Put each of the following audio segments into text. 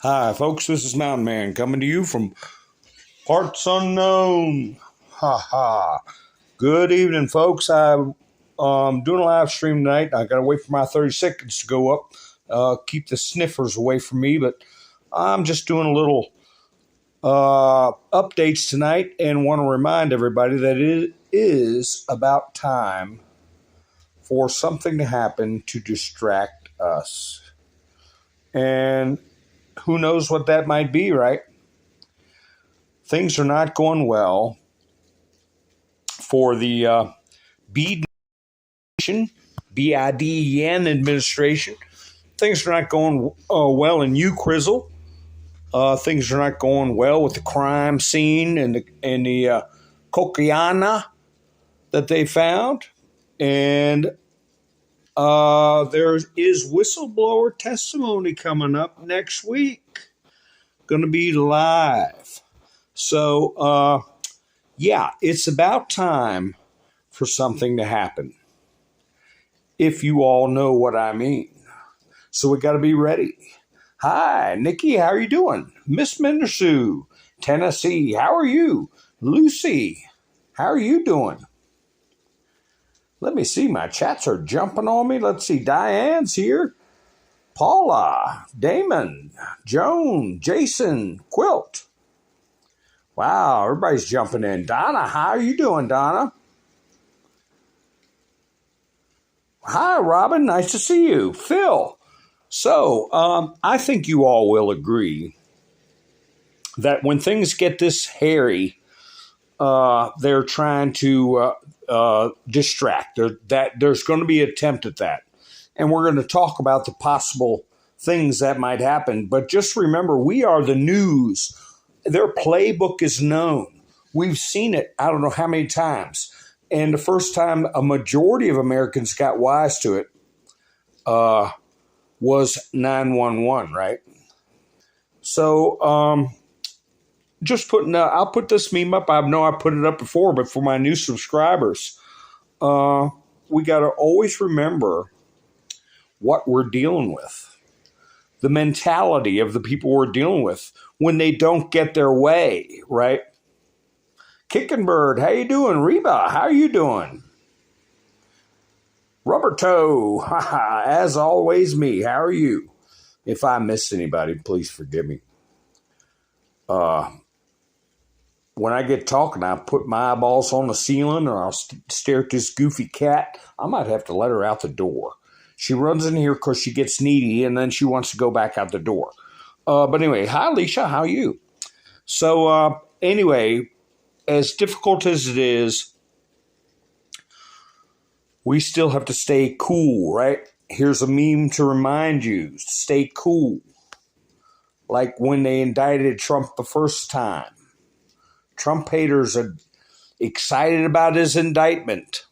Hi, folks. This is Mountain Man coming to you from parts unknown. Ha ha. Good evening, folks. I'm doing a live stream tonight. I got to wait for my 30 seconds to go up. Keep the sniffers away from me, but I'm just doing a little updates tonight and want to remind everybody that it is about time for something to happen to distract us. And who knows what that might be, right? Things are not going well for the Biden administration. Things are not going well in Crizzle. Things are not going well with the crime scene and the cocaine that they found. And there is whistleblower testimony coming up next week. Going to be live. So, yeah, it's about time for something to happen, if you all know what I mean. So we got to be ready. Hi, Nikki, how are you doing? Miss Mendersu, Tennessee, how are you? Lucy, how are you doing? Let me see, my chats are jumping on me. Let's see, Diane's here. Paula, Damon, Joan, Jason, Quilt. Wow, everybody's jumping in. Donna, how are you doing, Donna? Hi, Robin. Nice to see you. Phil. So, I think you all will agree that when things get this hairy, they're trying to distract. There's going to be an attempt at that. And we're going to talk about the possible things that might happen. But just remember, we are the news. Their playbook is known. We've seen it, I don't know how many times. And the first time a majority of Americans got wise to it was 911, right? So just putting, I'll put this meme up. I know I put it up before, but for my new subscribers, we got to always remember what we're dealing with. The mentality of the people we're dealing with when they don't get their way, right? Kicking Bird, how you doing? Reba, how you doing? Rubber Toe, as always me, how are you? If I missed anybody, please forgive me. When I get talking, I put my eyeballs on the ceiling or I'll stare at this goofy cat. I might have to let her out the door. She runs in here because she gets needy and then she wants to go back out the door. But anyway, hi, Alicia. How are you? So anyway, as difficult as it is, we still have to stay cool, right? Here's a meme to remind you, stay cool. Like when they indicted Trump the first time. Trump haters are excited about his indictment.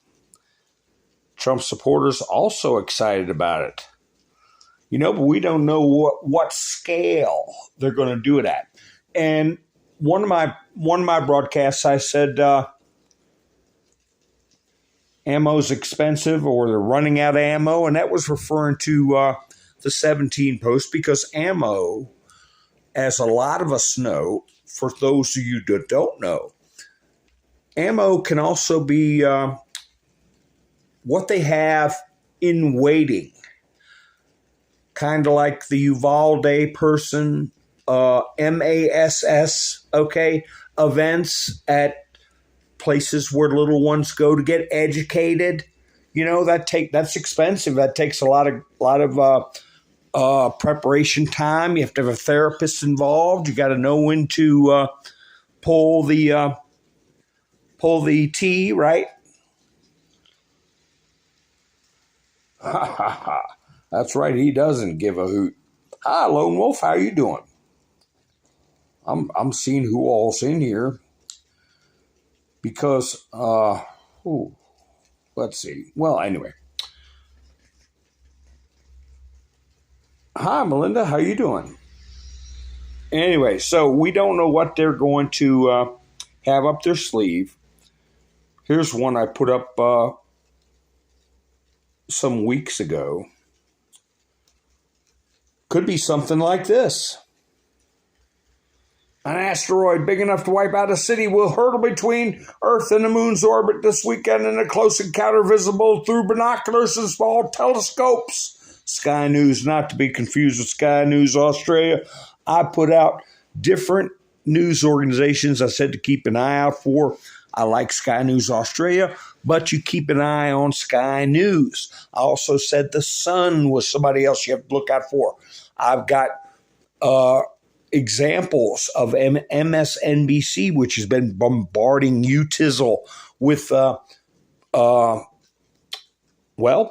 Trump supporters also excited about it. You know, but we don't know what scale they're going to do it at. And one of my broadcasts, I said ammo's expensive or they're running out of ammo, and that was referring to the 17 post because ammo, as a lot of us know, for those of you that don't know, ammo can also be what they have in waiting. Kind of like the Uvalde person, MASS, okay, events at places where little ones go to get educated. You know, that's expensive. That takes a lot of preparation time. You have to have a therapist involved. You got to know when to pull the T, right? Ha ha ha. That's right. He doesn't give a hoot. Hi, Lone Wolf. How you doing? I'm seeing who all's in here because let's see. Well, anyway. Hi, Melinda. How you doing? Anyway, so we don't know what they're going to have up their sleeve. Here's one I put up some weeks ago. Could be something like this. An asteroid big enough to wipe out a city will hurtle between Earth and the moon's orbit this weekend in a close encounter visible through binoculars and small telescopes. Sky News, not to be confused with Sky News Australia. I put out different news organizations I said to keep an eye out for. I like Sky News Australia, but you keep an eye on Sky News. I also said The Sun was somebody else you have to look out for. I've got examples of MSNBC, which has been bombarding you tizzle with,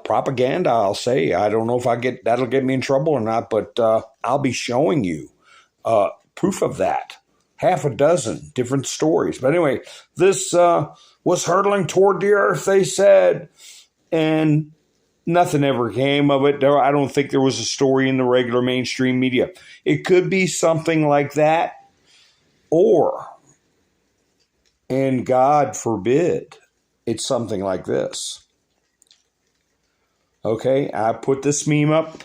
propaganda, I'll say. I don't know if that'll get me in trouble or not, but I'll be showing you proof of that. Half a dozen different stories. But anyway, this was hurtling toward the earth, they said, and nothing ever came of it. I don't think there was a story in the regular mainstream media. It could be something like that, or, and God forbid, it's something like this. Okay, I put this meme up,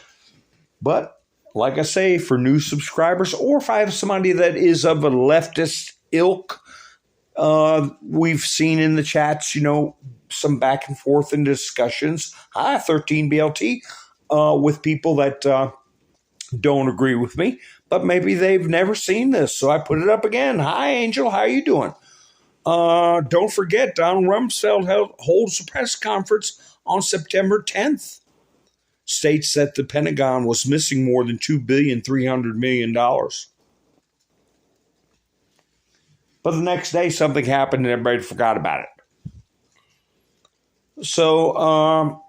but like I say, for new subscribers, or if I have somebody that is of a leftist ilk, we've seen in the chats, some back and forth in discussions. Hi, 13BLT, with people that don't agree with me, but maybe they've never seen this. So I put it up again. Hi, Angel. How you doing? Don't forget, Donald Rumsfeld holds a press conference on September 10th. States that the Pentagon was missing more than $2.3 billion. But the next day, something happened and everybody forgot about it. So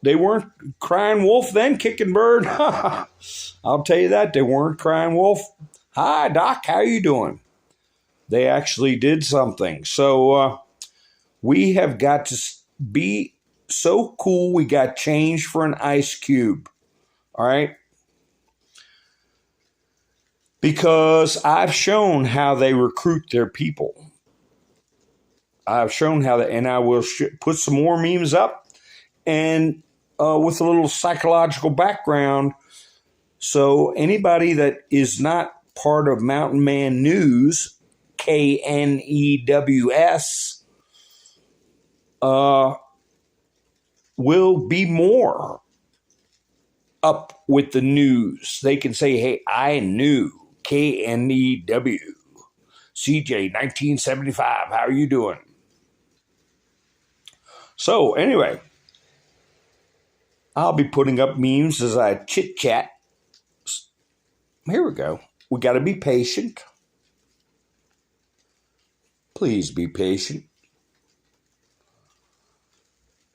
they weren't crying wolf then, kicking bird. I'll tell you that. They weren't crying wolf. Hi, Doc. How you doing? They actually did something. So we have got to be so cool, we got change for an ice cube. All right? Because I've shown how they recruit their people. I've shown how that, and I will put some more memes up, and with a little psychological background. So anybody that is not part of Mountain Man News, KNEWS, will be more up with the news. They can say, hey, I knew KNEW, CJ 1975. How are you doing? So anyway, I'll be putting up memes as I chit chat. Here we go. We got to be patient. Please be patient.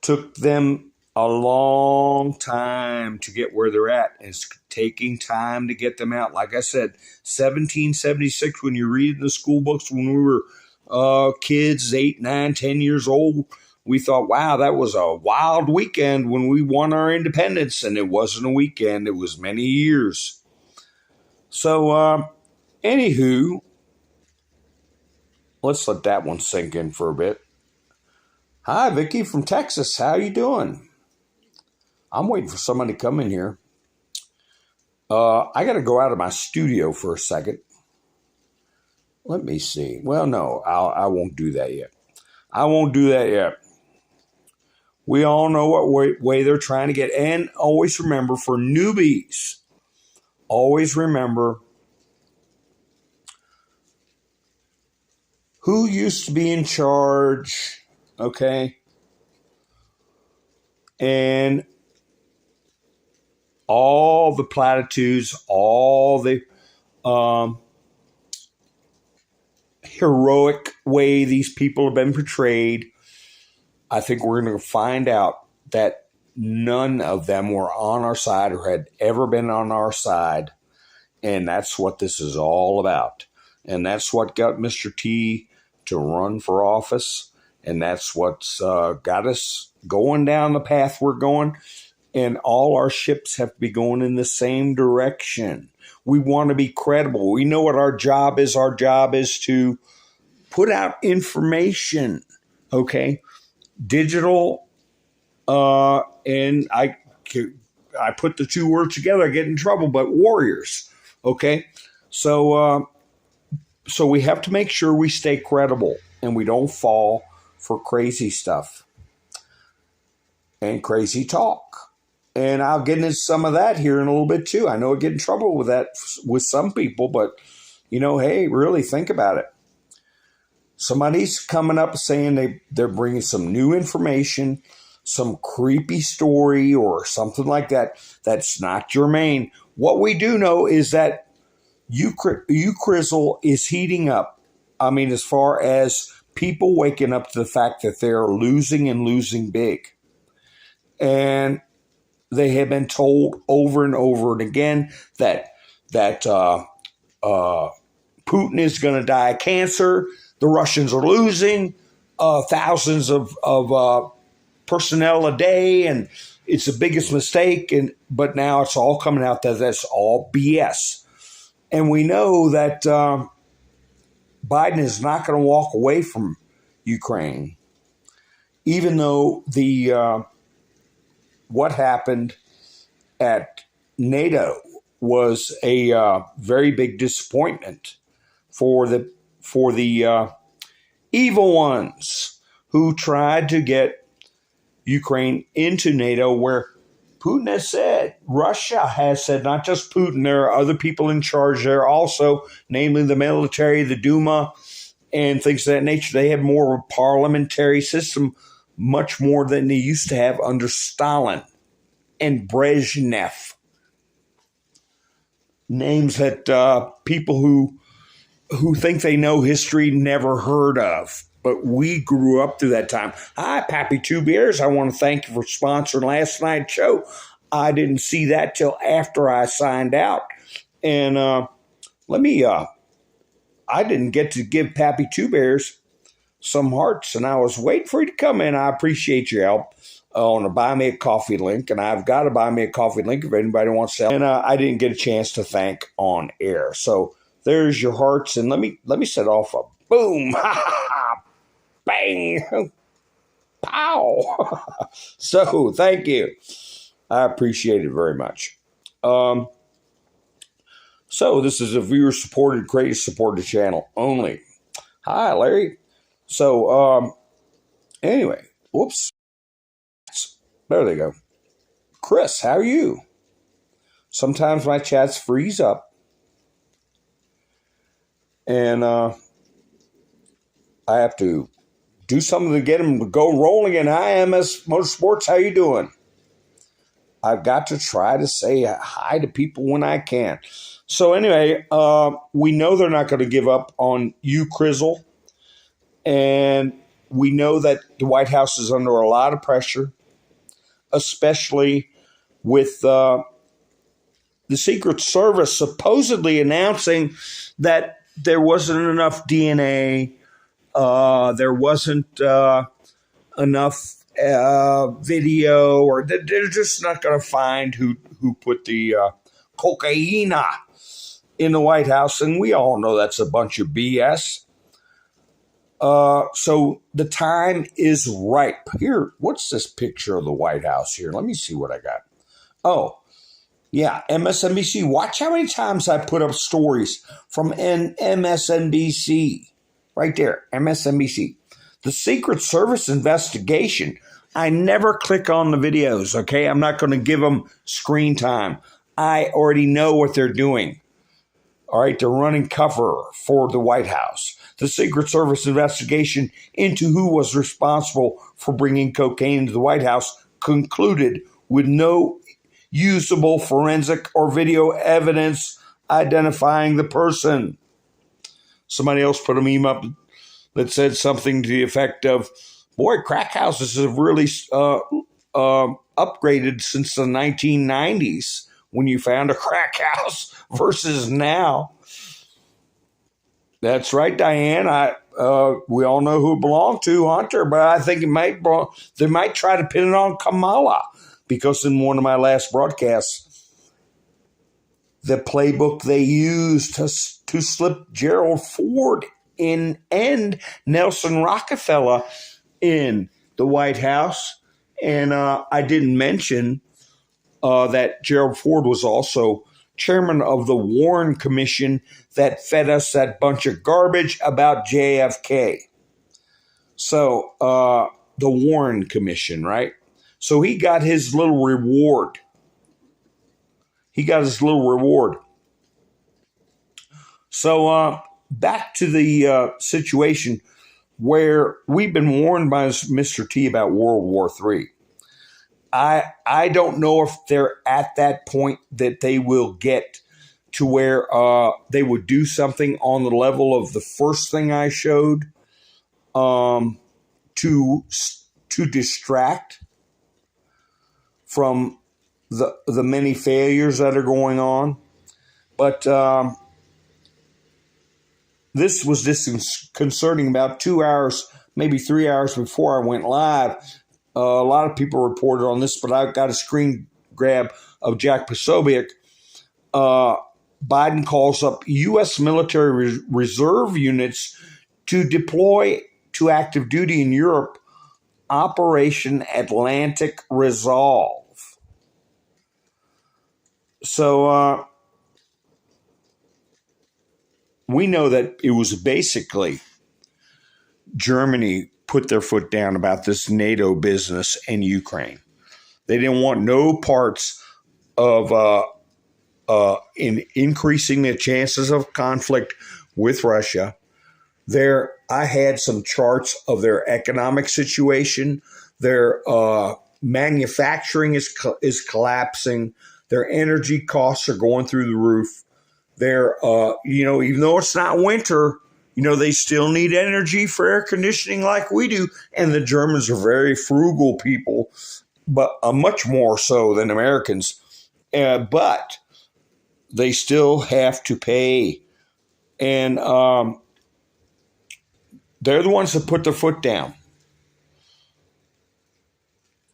Took them a long time to get where they're at. It's taking time to get them out. Like I said, 1776, when you read in the school books, when we were kids, 8, 9, 10 years old, we thought, wow, that was a wild weekend when we won our independence. And it wasn't a weekend. It was many years. So, anywho, let's let that one sink in for a bit. Hi, Vicky from Texas. How you doing? I'm waiting for somebody to come in here. I got to go out of my studio for a second. Let me see. Well, no, I won't do that yet. I won't do that yet. We all know what way they're trying to get. And always remember, for newbies, always remember who used to be in charge. Okay. And all the platitudes, all the heroic way these people have been portrayed, I think we're going to find out that none of them were on our side or had ever been on our side. And that's what this is all about. And that's what got Mr. T to run for office. And that's what's got us going down the path we're going. And all our ships have to be going in the same direction. We want to be credible. We know what our job is. Our job is to put out information, okay? Digital, and I put the two words together, I get in trouble, but warriors, okay? So So we have to make sure we stay credible and we don't fall for crazy stuff and crazy talk. And I'll get into some of that here in a little bit too. I know I get in trouble with that with some people, but hey, really think about it. Somebody's coming up saying they're bringing some new information, some creepy story or something like that. That's not germane. What we do know is that Ukrizzle is heating up. I mean, as far as people waking up to the fact that they're losing and losing big. And they have been told over and over and again that Putin is going to die of cancer. The Russians are losing thousands of personnel a day, and it's the biggest mistake. But now it's all coming out that that's all BS. And we know that Biden is not going to walk away from Ukraine, even though what happened at NATO was a very big disappointment for the evil ones who tried to get Ukraine into NATO, where Putin has said, Russia has said, not just Putin, there are other people in charge there also, namely the military, the Duma, and things of that nature. They have more of a parliamentary system, much more than they used to have under Stalin and Brezhnev. Names that people who think they know history never heard of. But we grew up through that time. Hi, Pappy Two Beers. I want to thank you for sponsoring last night's show. I didn't see that till after I signed out. And I didn't get to give Pappy Two Bears some hearts, and I was waiting for you to come in. I appreciate your help on a Buy Me a Coffee link, and I've got a Buy Me a Coffee link if anybody wants to help. And I didn't get a chance to thank on air. So there's your hearts, and let me set off a boom. Bang! Pow! So, thank you. I appreciate it very much. So, this is a viewer-supported, creator-supported channel only. Hi, Larry. So, anyway, whoops. There they go. Chris, how are you? Sometimes my chats freeze up. And I have to do something to get them to go rolling. And IMS Motorsports, how you doing? I've got to try to say hi to people when I can. So anyway, we know they're not going to give up on Ukrizzle. And we know that the White House is under a lot of pressure, especially with the Secret Service supposedly announcing that there wasn't enough DNA. There wasn't enough video, or they're just not going to find who put the cocaine in the White House. And we all know that's a bunch of BS. So the time is ripe. Here, what's this picture of the White House here? Let me see what I got. Oh, yeah, MSNBC. Watch how many times I put up stories from MSNBC. Right there, MSNBC. The Secret Service investigation. I never click on the videos, okay? I'm not going to give them screen time. I already know what they're doing. All right, they're running cover for the White House. The Secret Service investigation into who was responsible for bringing cocaine into the White House concluded with no usable forensic or video evidence identifying the person. Somebody else put a meme up that said something to the effect of, boy, crack houses have really upgraded since the 1990s when you found a crack house versus now. That's right, Diane. We all know who it belonged to, Hunter, but I think they might try to pin it on Kamala, because in one of my last broadcasts, the playbook they used to slip Gerald Ford in and Nelson Rockefeller in the White House. And I didn't mention that Gerald Ford was also chairman of the Warren Commission that fed us that bunch of garbage about JFK. So, the Warren Commission, right? So he got his little reward. So, back to the situation where we've been warned by Mr. T about World War III. I don't know if they're at that point that they will get to where they would do something on the level of the first thing I showed to distract from the many failures that are going on. But this was disconcerting. About 2 hours, maybe 3 hours before I went live, a lot of people reported on this, but I got a screen grab of Jack Posobiec. Biden calls up U.S. military reserve units to deploy to active duty in Europe, Operation Atlantic Resolve. So we know that it was basically Germany put their foot down about this NATO business and Ukraine. They didn't want no parts of in increasing the chances of conflict with Russia. I had some charts of their economic situation. Their manufacturing is collapsing. Their energy costs are going through the roof. They're, even though it's not winter, they still need energy for air conditioning like we do. And the Germans are very frugal people, but much more so than Americans. But they still have to pay. And they're the ones that put their foot down.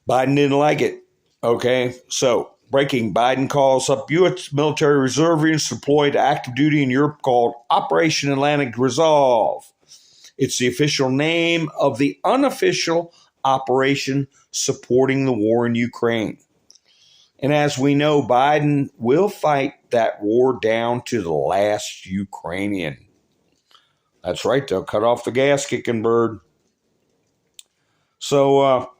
Biden didn't like it. Okay, so breaking, Biden calls up U.S. military reserve units deployed to active duty in Europe called Operation Atlantic Resolve. It's the official name of the unofficial operation supporting the war in Ukraine. And as we know, Biden will fight that war down to the last Ukrainian. That's right, they'll cut off the gas-kicking bird. So,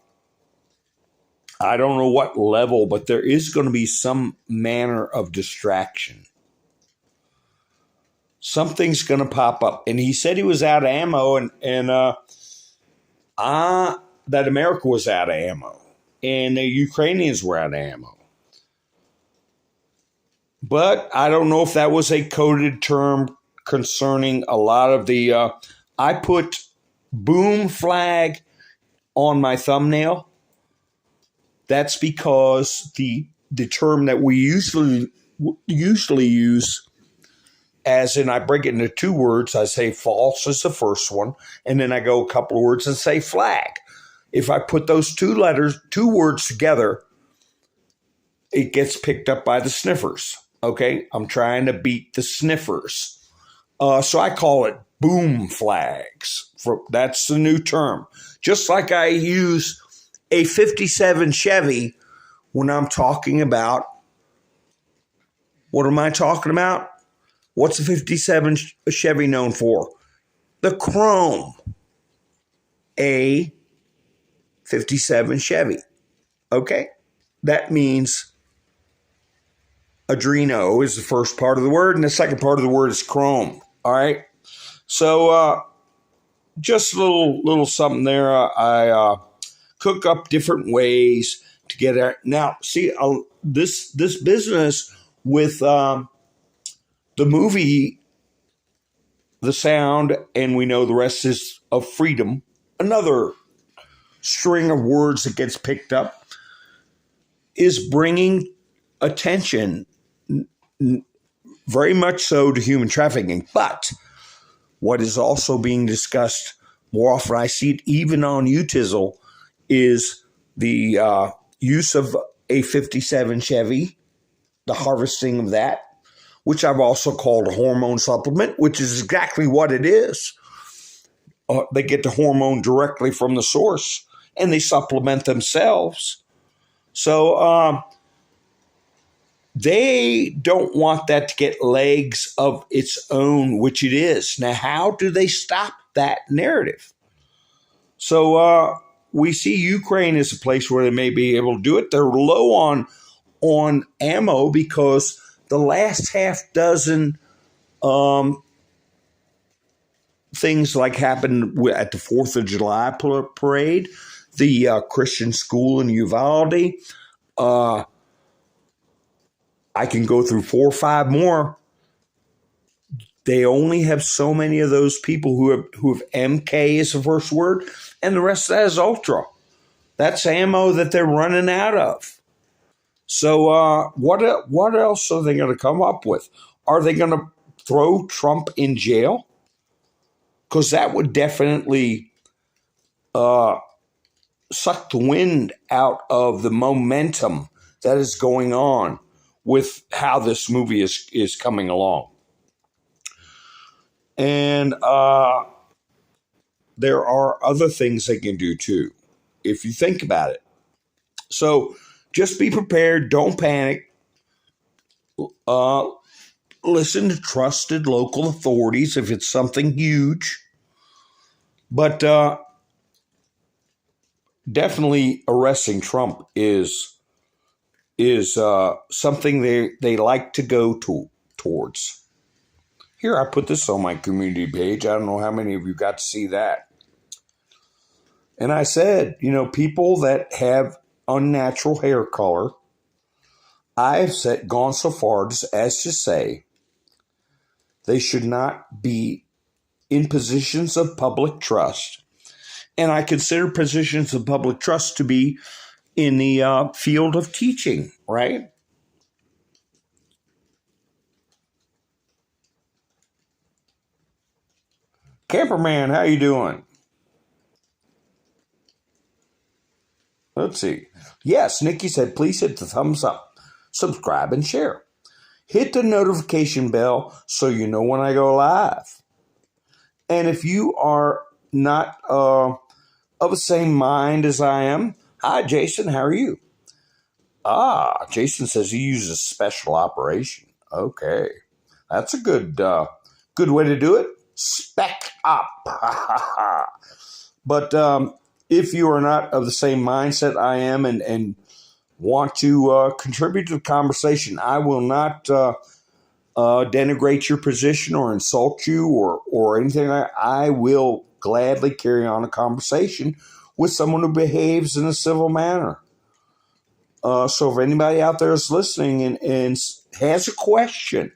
I don't know what level, but there is going to be some manner of distraction. Something's going to pop up. And he said he was out of ammo, and that America was out of ammo, and the Ukrainians were out of ammo. But I don't know if that was a coded term concerning a lot of the I put boom flag on my thumbnail. That's because the term that we usually use, as in I break it into two words. I say false is the first one, and then I go a couple of words and say flag. If I put those two words together, it gets picked up by the sniffers. Okay, I'm trying to beat the sniffers. So I call it boom flags. That's the new term. Just like I use a 57 Chevy when I'm talking about, what am I talking about? What's a 57 Chevy known for? The chrome. A 57 Chevy. Okay? That means Adreno is the first part of the word, and the second part of the word is chrome. All right? So, just a little something there. I cook up different ways to get it. Now, see, this business with the movie, The Sound, and we know the rest is of Freedom, another string of words that gets picked up, is bringing attention very much so to human trafficking. But what is also being discussed more often, I see it even on Utizzle, is the use of a 57 Chevy, the harvesting of that, which I've also called a hormone supplement, which is exactly what it is. They get the hormone directly from the source, and they supplement themselves. So they don't want that to get legs of its own, which it is. Now, how do they stop that narrative? So we see Ukraine as a place where they may be able to do it. They're low on ammo because the last half dozen things like happened at the 4th of July parade, the Christian school in Uvalde. I can go through 4 or 5 more. They only have so many of those people who have MK as the first word, and the rest of that is Ultra. That's ammo that they're running out of. So what else are they going to come up with? Are they going to throw Trump in jail? Because that would definitely suck the wind out of the momentum that is going on with how this movie is coming along. And there are other things they can do too, if you think about it. So just be prepared. Don't panic. Listen to trusted local authorities if it's something huge. But definitely arresting Trump is something they like to go towards. Here, I put this on my community page. I don't know how many of you got to see that. And I said, people that have unnatural hair color, I've gone so far as to say they should not be in positions of public trust. And I consider positions of public trust to be in the field of teaching, right? Camperman, how you doing? Let's see. Yes, Nikki said, please hit the thumbs up, subscribe, and share. Hit the notification bell so you know when I go live. And if you are not of the same mind as I am, hi, Jason, how are you? Jason says he uses special operation. Okay. That's a good way to do it. Spec up. But if you are not of the same mindset I am and want to contribute to the conversation, I will not denigrate your position or insult you or anything. I will gladly carry on a conversation with someone who behaves in a civil manner. So if anybody out there is listening and has a question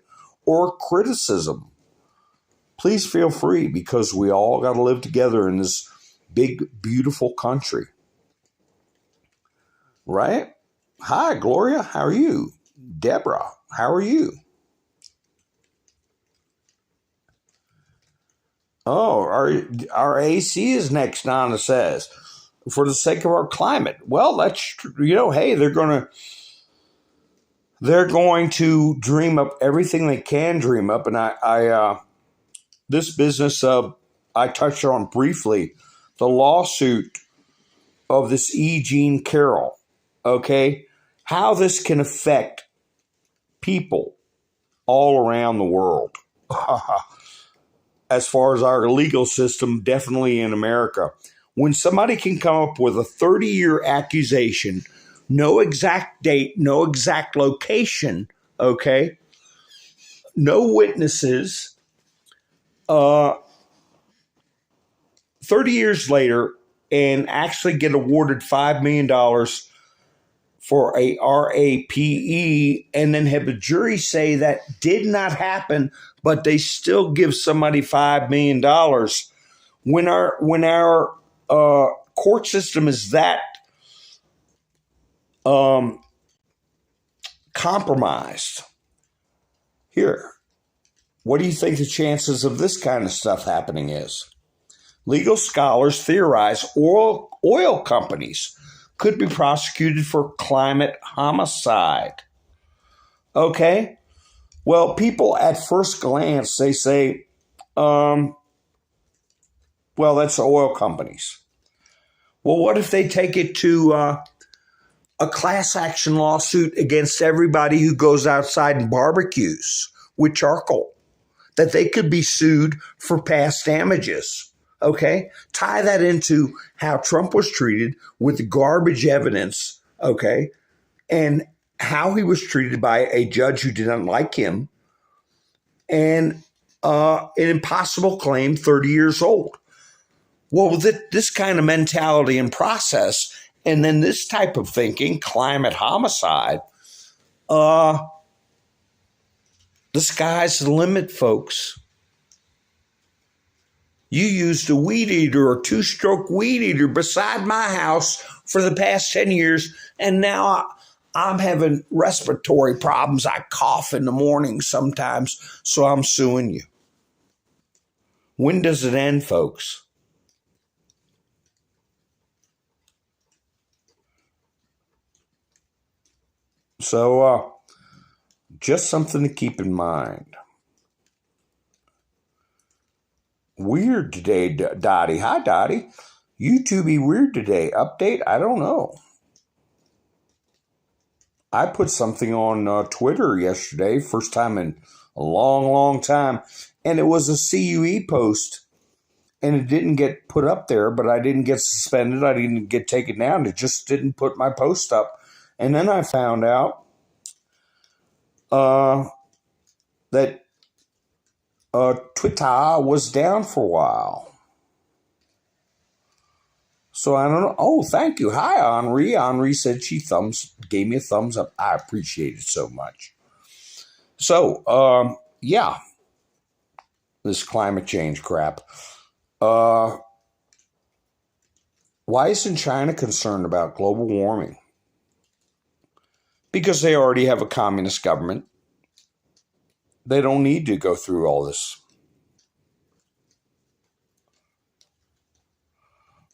or criticism, please feel free, because we all got to live together in this big, beautiful country. Right? Hi, Gloria. How are you? Deborah, how are you? Oh, our AC is next, Donna says, for the sake of our climate. Well, that's, hey, they're going to dream up everything they can dream up. And I this business I touched on briefly, the lawsuit of this E. Jean Carroll, okay? How this can affect people all around the world. As far as our legal system, definitely in America. When somebody can come up with a 30-year accusation, no exact date, no exact location, okay? No witnesses, 30 years later, and actually get awarded $5 million for a RAPE, and then have the jury say that did not happen, but they still give somebody $5 million. When our court system is that compromised, here, what do you think the chances of this kind of stuff happening is? Legal scholars theorize oil companies could be prosecuted for climate homicide. Okay? Well, people at first glance, they say, well, that's oil companies. Well, what if they take it to a class action lawsuit against everybody who goes outside and barbecues with charcoal, that they could be sued for past damages. Okay? Tie that into how Trump was treated with garbage evidence, okay? And how he was treated by a judge who didn't like him, and an impossible claim 30 years old. Well, with this kind of mentality and process, and then this type of thinking, climate homicide, the sky's the limit, folks. You used a weed eater or two-stroke weed eater beside my house for the past 10 years, and now I'm having respiratory problems. I cough in the morning sometimes, so I'm suing you. When does it end, folks? So, just something to keep in mind. Weird today, Dottie. Hi, Dottie. YouTube be weird today. Update? I don't know. I put something on Twitter yesterday, first time in a long, long time, and it was a CUE post, and it didn't get put up there, but I didn't get suspended. I didn't get taken down. It just didn't put my post up. And then I found out that Twitter was down for a while. So I don't know. Oh, thank you. Hi, Henri. Henri said she gave me a thumbs up. I appreciate it so much. So, yeah, this climate change crap. Why isn't China concerned about global warming? Because they already have a communist government. They don't need to go through all this.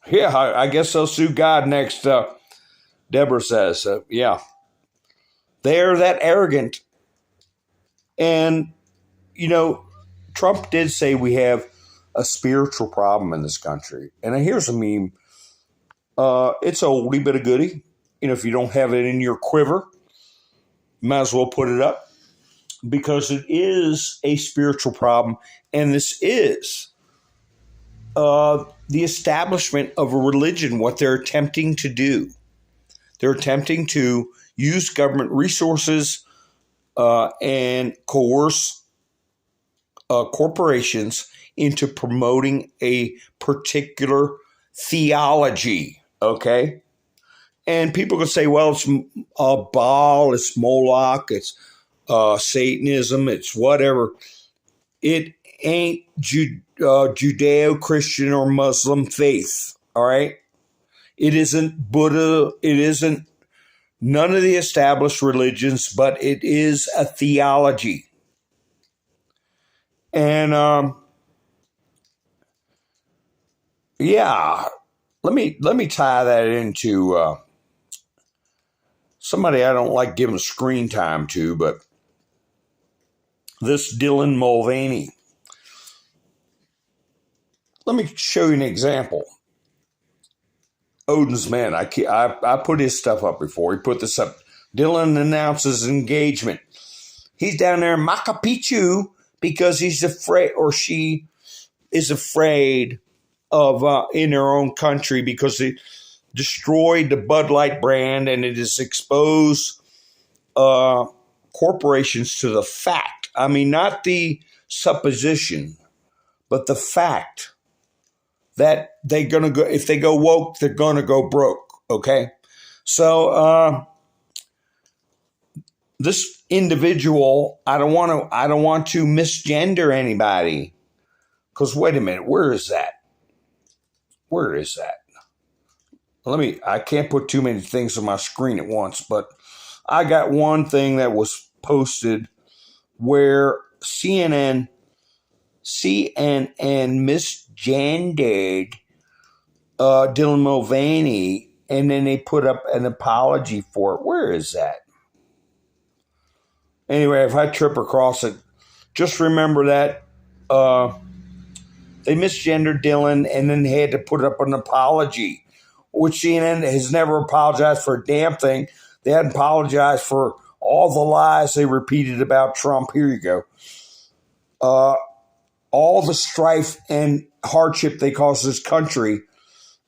Yeah, I guess they'll sue God next, Deborah says. Yeah. They're that arrogant. And, you know, Trump did say we have a spiritual problem in this country. And here's a meme. It's a oldie but a goodie. You know, if you don't have it in your quiver, you might as well put it up, because it is a spiritual problem. And this is the establishment of a religion, what they're attempting to do. They're attempting to use government resources and coerce corporations into promoting a particular theology, okay? And people can say, well, it's Baal, it's Moloch, it's Satanism, it's whatever. It ain't Judeo-Christian or Muslim faith, all right? It isn't Buddha. It isn't none of the established religions, but it is a theology. And yeah, let me tie that into somebody I don't like giving screen time to, but this Dylan Mulvaney. Let me show you an example. Odin's Man. I put his stuff up before. He put this up. Dylan announces engagement. He's down there in Machu Picchu because he's afraid, or she is afraid of in her own country, because they destroyed the Bud Light brand, and it has exposed corporations to the fact. I mean, not the supposition, but the fact that they're going to go, if they go woke, they're going to go broke. Okay. So, this individual, I don't want to misgender anybody, because wait a minute, where is that? Where is that? I can't put too many things on my screen at once, but I got one thing that was posted where CNN misgendered Dylan Mulvaney, and then they put up an apology for it. Where is that? Anyway, if I trip across it, just remember that they misgendered Dylan, and then they had to put up an apology. which CNN has never apologized for a damn thing. They hadn't apologized for all the lies they repeated about Trump. Here you go. All the strife and hardship they caused this country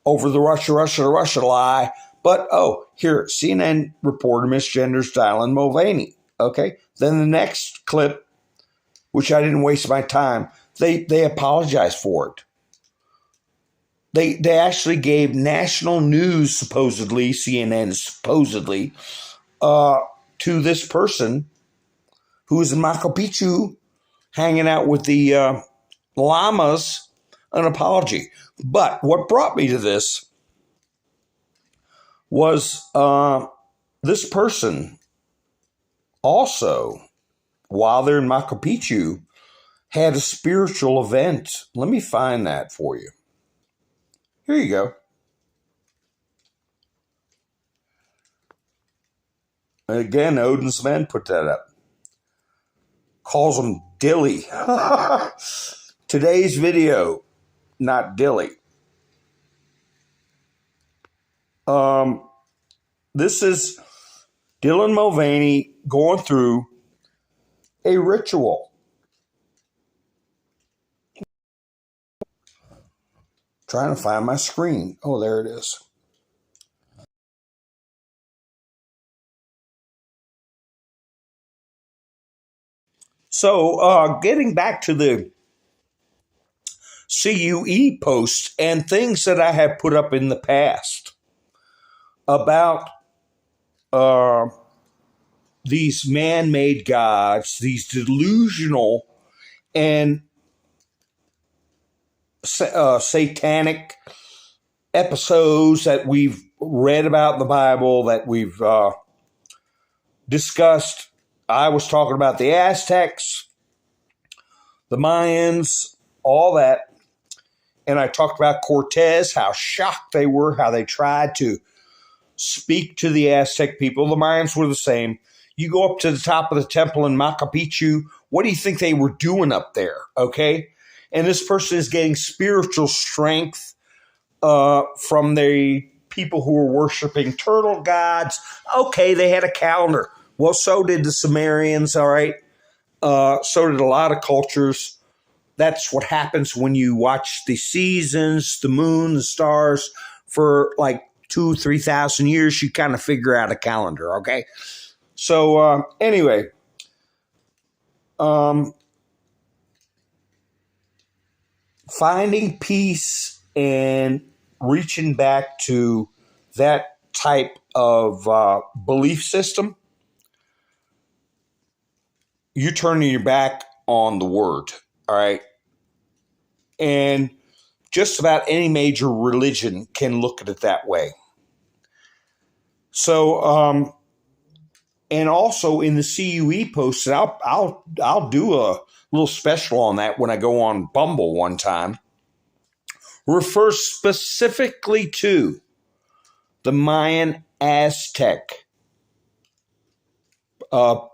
over the Russia lie. But, here, CNN reporter misgenders Dylan Mulvaney. Okay. Then the next clip, which I didn't waste my time, they apologized for it. They actually gave national news, supposedly, CNN supposedly, to this person who was in Machu Picchu hanging out with the llamas, an apology. But what brought me to this was this person also, while they're in Machu Picchu, had a spiritual event. Let me find that for you. Here you go. And again, Odin's men put that up. Calls him Dilly. Today's video, not Dilly. This is Dylan Mulvaney going through a ritual. Trying to find my screen. Oh, there it is. So, getting back to the CUE posts and things that I have put up in the past about these man-made gods, these delusional and satanic episodes that we've read about in the Bible, that we've discussed. I was talking about the Aztecs, the Mayans, all that. And I talked about Cortez, how shocked they were, how they tried to speak to the Aztec people. The Mayans were the same. You go up to the top of the temple in Machu Picchu, what do you think they were doing up there? Okay. And this person is getting spiritual strength from the people who were worshiping turtle gods. Okay, they had a calendar. Well, so did the Sumerians, all right? So did a lot of cultures. That's what happens when you watch the seasons, the moon, the stars for like 2,000-3,000 years. You kind of figure out a calendar, okay? So anyway, finding peace and reaching back to that type of belief system, you're turning your back on the word, all right? And just about any major religion can look at it that way. So, and also in the CUE posts, I'll do a little special on that when I go on Bumble one time, refers specifically to the Mayan Aztec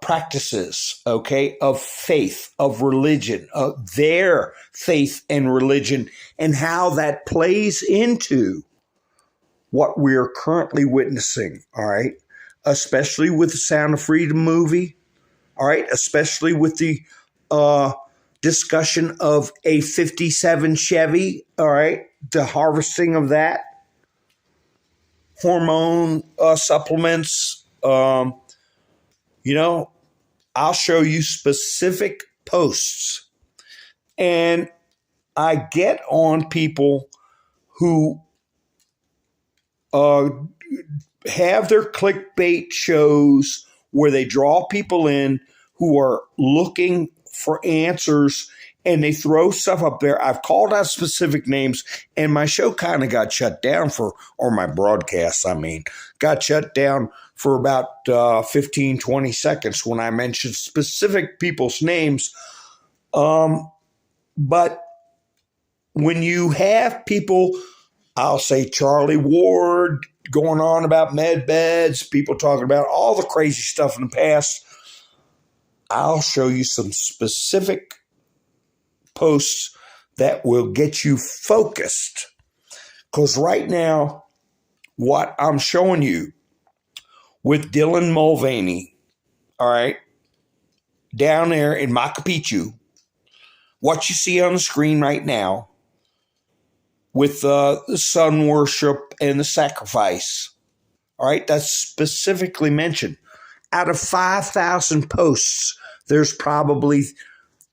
practices, okay, of faith, of religion, of their faith and religion, and how that plays into what we're currently witnessing, all right, especially with the Sound of Freedom movie, all right, especially with the discussion of a 57 Chevy, all right, the harvesting of that, hormone supplements, I'll show you specific posts. And I get on people who have their clickbait shows where they draw people in who are looking for answers, and they throw stuff up there. I've called out specific names, and my show kind of got shut down or my broadcast, got shut down for about 15, 20 seconds when I mentioned specific people's names. But when you have people, I'll say Charlie Ward going on about med beds, people talking about all the crazy stuff in the past, I'll show you some specific posts that will get you focused. Because right now, what I'm showing you with Dylan Mulvaney, all right, down there in Machu Picchu, what you see on the screen right now with the sun worship and the sacrifice, all right, that's specifically mentioned. Out of 5,000 posts, there's probably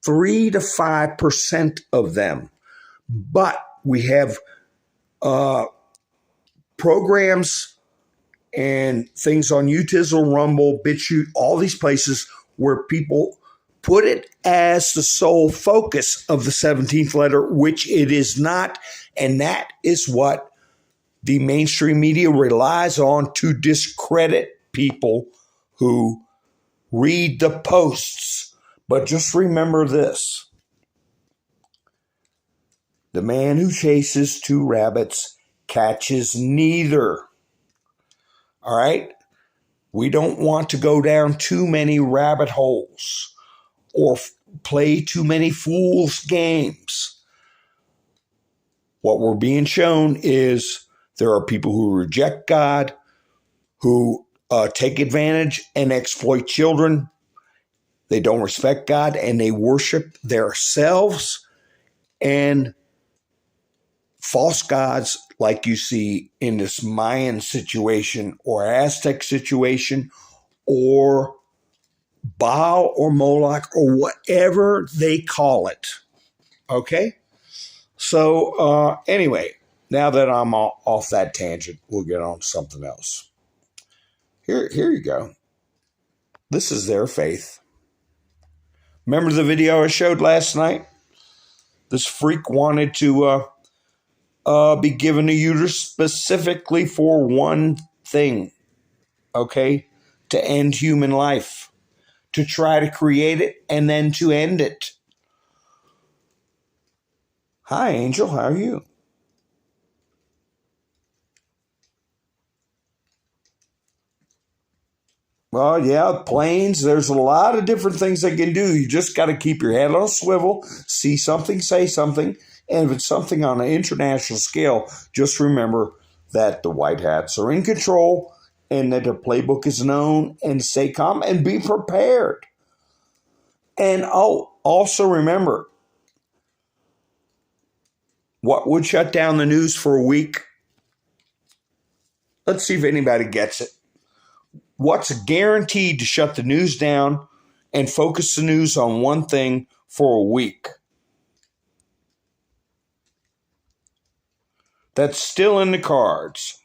3 to 5% of them. But we have programs and things on Utizzle, Rumble, BitChute, all these places where people put it as the sole focus of the 17th letter, which it is not. And that is what the mainstream media relies on to discredit people who read the posts. But just remember this. The man who chases two rabbits catches neither. All right? We don't want to go down too many rabbit holes or play too many fool's games. What we're being shown is there are people who reject God, who take advantage and exploit children. They don't respect God, and they worship themselves and false gods like you see in this Mayan situation or Aztec situation or Baal or Moloch or whatever they call it. Okay? So anyway, now that I'm off that tangent, we'll get on to something else. Here you go. This is their faith. Remember the video I showed last night? This freak wanted to be given a uterus specifically for one thing, okay? To end human life, to try to create it and then to end it. Hi, Angel, how are you? Well, yeah, planes, there's a lot of different things they can do. You just got to keep your head on a swivel, see something, say something. And if it's something on an international scale, just remember that the white hats are in control and that their playbook is known, and stay calm and be prepared. And also remember, what would shut down the news for a week? Let's see if anybody gets it. What's guaranteed to shut the news down and focus the news on one thing for a week? That's still in the cards.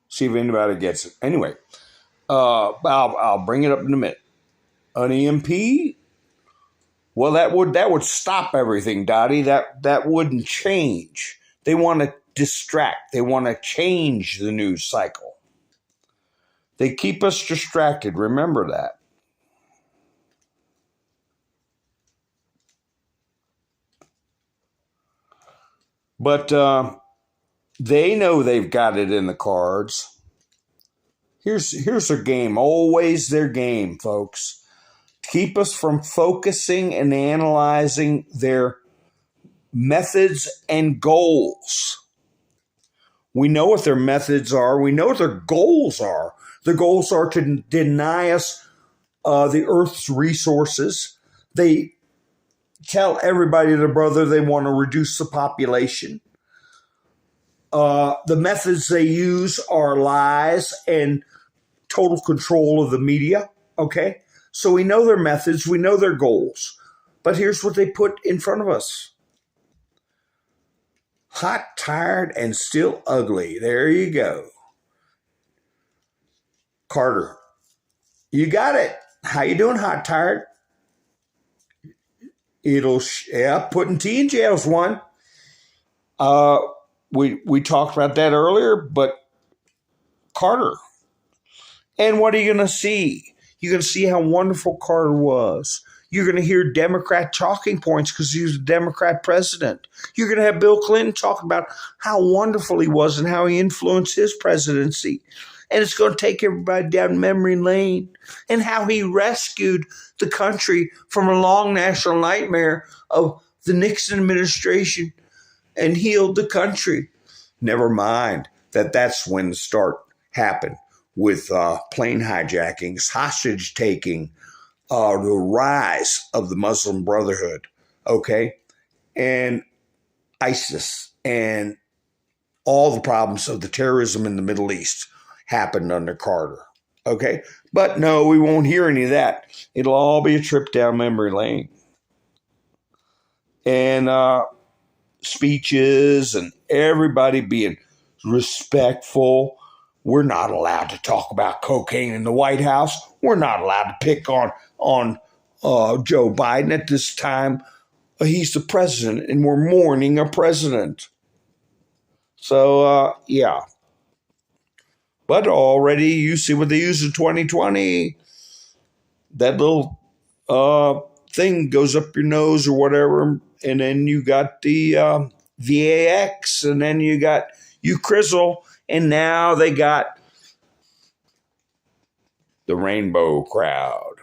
See if anybody gets it. Anyway, I'll bring it up in a minute. An EMP? Well, that would stop everything, Dottie. That wouldn't change. They want to distract. They want to change the news cycle. They keep us distracted. Remember that. But they know they've got it in the cards. Here's their game. Always their game, folks. Keep us from focusing and analyzing their methods and goals. We know what their methods are. We know what their goals are. Their goals are to deny us the Earth's resources. They tell everybody their brother they want to reduce the population. The methods they use are lies and total control of the media, okay? So we know their methods, we know their goals. But here's what they put in front of us. Hot, tired, and still ugly. There you go. Carter, you got it. How you doing, hot, tired? Putting tea in jail's one. We talked about that earlier, but Carter. And what are you going to see? You're going to see how wonderful Carter was. You're going to hear Democrat talking points because he was a Democrat president. You're going to have Bill Clinton talk about how wonderful he was and how he influenced his presidency. and it's going to take everybody down memory lane, and how he rescued the country from a long national nightmare of the Nixon administration and healed the country. Never mind that that's when the start happened with plane hijackings, hostage taking, the rise of the Muslim Brotherhood, okay, and ISIS, and all the problems of the terrorism in the Middle East happened under Carter, okay? But no, we won't hear any of that. It'll all be a trip down memory lane. And speeches and everybody being respectful. We're not allowed to talk about cocaine in the White House. We're not allowed to pick on Joe Biden at this time. He's the president, and we're mourning a president. So, yeah. But already you see what they used in 2020. That little thing goes up your nose or whatever, and then you got the VAX, and then you got Crizzle, and now they got the rainbow crowd.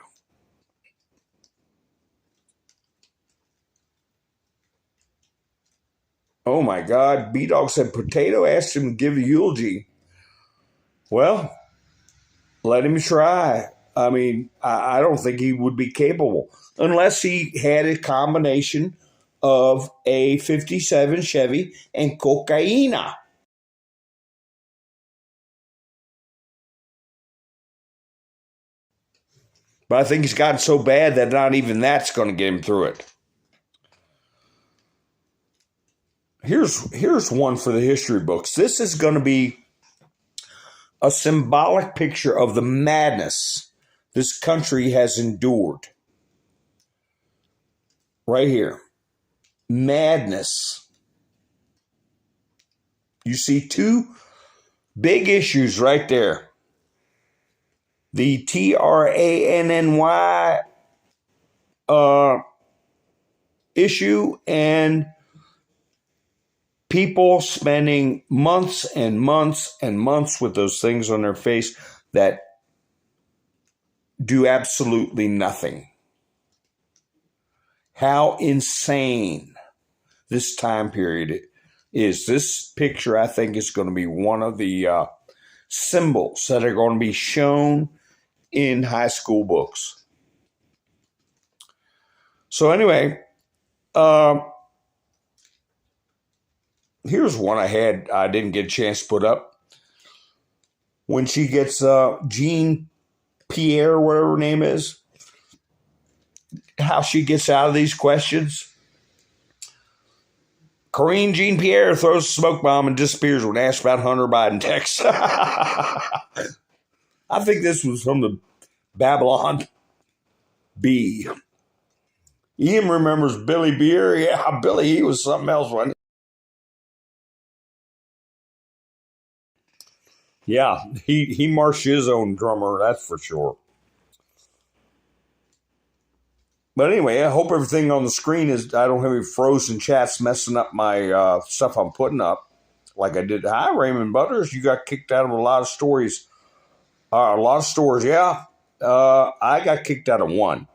Oh my God, B-Dog said Potato asked him to give a eulogy. Well, let him try. I mean, I don't think he would be capable unless he had a combination of a 57 Chevy and cocaina. But I think he's gotten so bad that not even that's going to get him through it. Here's one for the history books. This is going to be a symbolic picture of the madness this country has endured. Right here. Madness. You see two big issues right there. The TRANNY issue, and people spending months and months and months with those things on their face that do absolutely nothing. How insane this time period is. This picture, I think, is going to be one of the symbols that are going to be shown in high school books. So anyway, here's one I didn't get a chance to put up. When she gets Jean Pierre, whatever her name is, how she gets out of these questions. Corinne Jean Pierre throws a smoke bomb and disappears when asked about Hunter Biden text. I think this was from the Babylon Bee. Ian remembers Billy Beer. Yeah, Billy, he was something else, wasn't he? Yeah, he marched his own drummer, that's for sure. But anyway, I hope everything on the screen is, I don't have any frozen chats messing up my stuff I'm putting up like I did. Hi, Raymond Butters. You got kicked out of a lot of stories. A lot of stores, yeah. I got kicked out of one.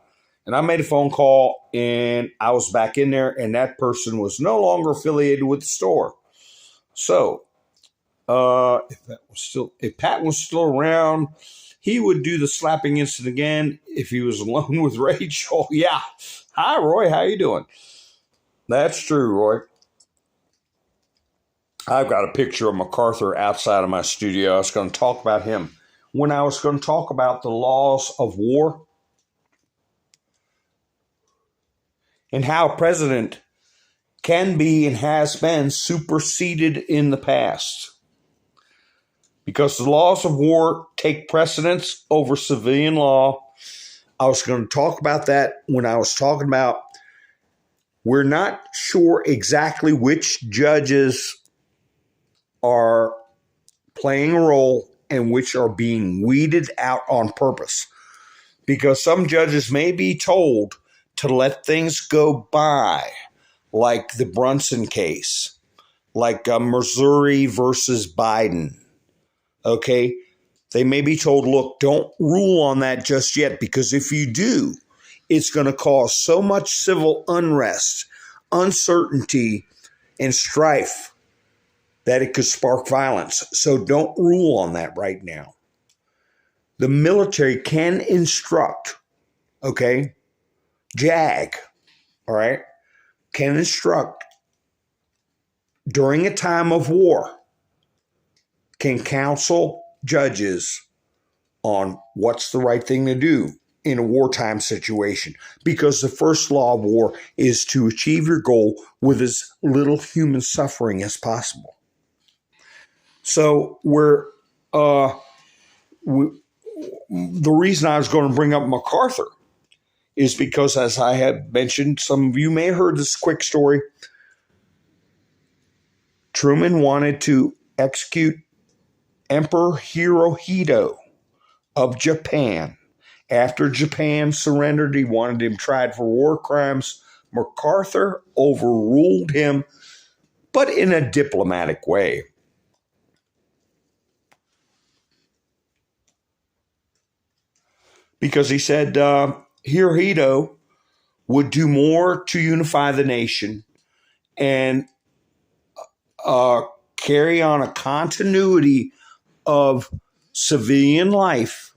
And I made a phone call, and I was back in there, and that person was no longer affiliated with the store. So, if Pat was still around, he would do the slapping incident again if he was alone with Rachel. Yeah. Hi, Roy. How you doing? That's true, Roy. I've got a picture of MacArthur outside of my studio. I was going to talk about him. When I was going to talk about the laws of war and how a president can be and has been superseded in the past, because the laws of war take precedence over civilian law. I was going to talk about that when I was talking about we're not sure exactly which judges are playing a role and which are being weeded out on purpose. Because some judges may be told to let things go by, like the Brunson case, like Missouri versus Biden. Okay, They may be told, look, don't rule on that just yet, because if you do, it's going to cause so much civil unrest, uncertainty, and strife that it could spark violence. So don't rule on that right now. The military can instruct, okay? JAG, all right, can instruct during a time of war, can counsel judges on what's the right thing to do in a wartime situation, because the first law of war is to achieve your goal with as little human suffering as possible. So the reason I was going to bring up MacArthur is because, as I had mentioned, some of you may have heard this quick story. Truman wanted to execute Emperor Hirohito of Japan. After Japan surrendered, he wanted him tried for war crimes. MacArthur overruled him, but in a diplomatic way. Because he said Hirohito would do more to unify the nation and carry on a continuity of civilian life.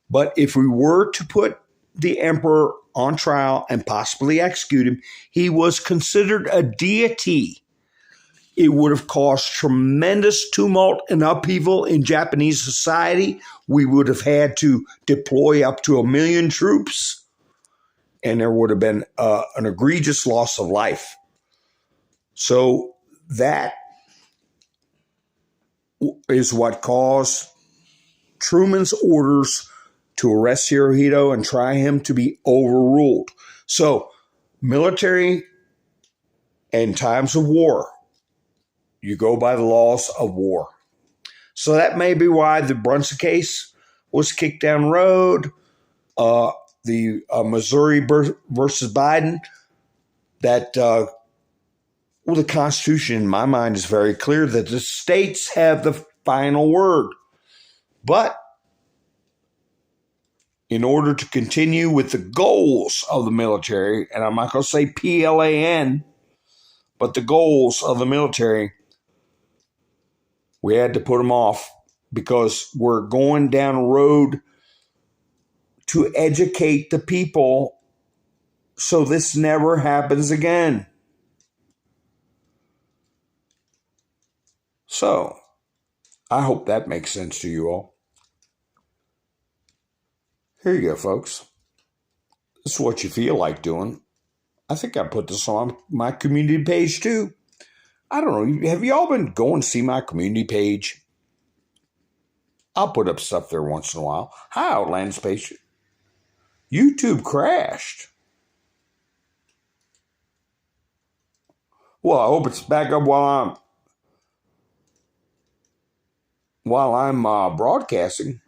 But if we were to put the emperor on trial and possibly execute him, he was considered a deity. It would have caused tremendous tumult and upheaval in Japanese society. We would have had to deploy up to 1 million troops, and there would have been an egregious loss of life. So that is what caused Truman's orders to arrest Hirohito and try him to be overruled. So military and times of war, you go by the laws of war. So that may be why the Brunson case was kicked down the road. The Missouri versus Biden, that the Constitution, in my mind, is very clear that the states have the final word. But in order to continue with the goals of the military, and I'm not going to say PLAN, but the goals of the military, we had to put them off because we're going down a road to educate the people so this never happens again. So I hope that makes sense to you all. Here you go, folks. This is what you feel like doing. I think I put this on my community page too. I don't know. Have you all been going to see my community page? I'll put up stuff there once in a while. Hi, Outland Space. YouTube crashed. Well, I hope it's back up while I'm broadcasting.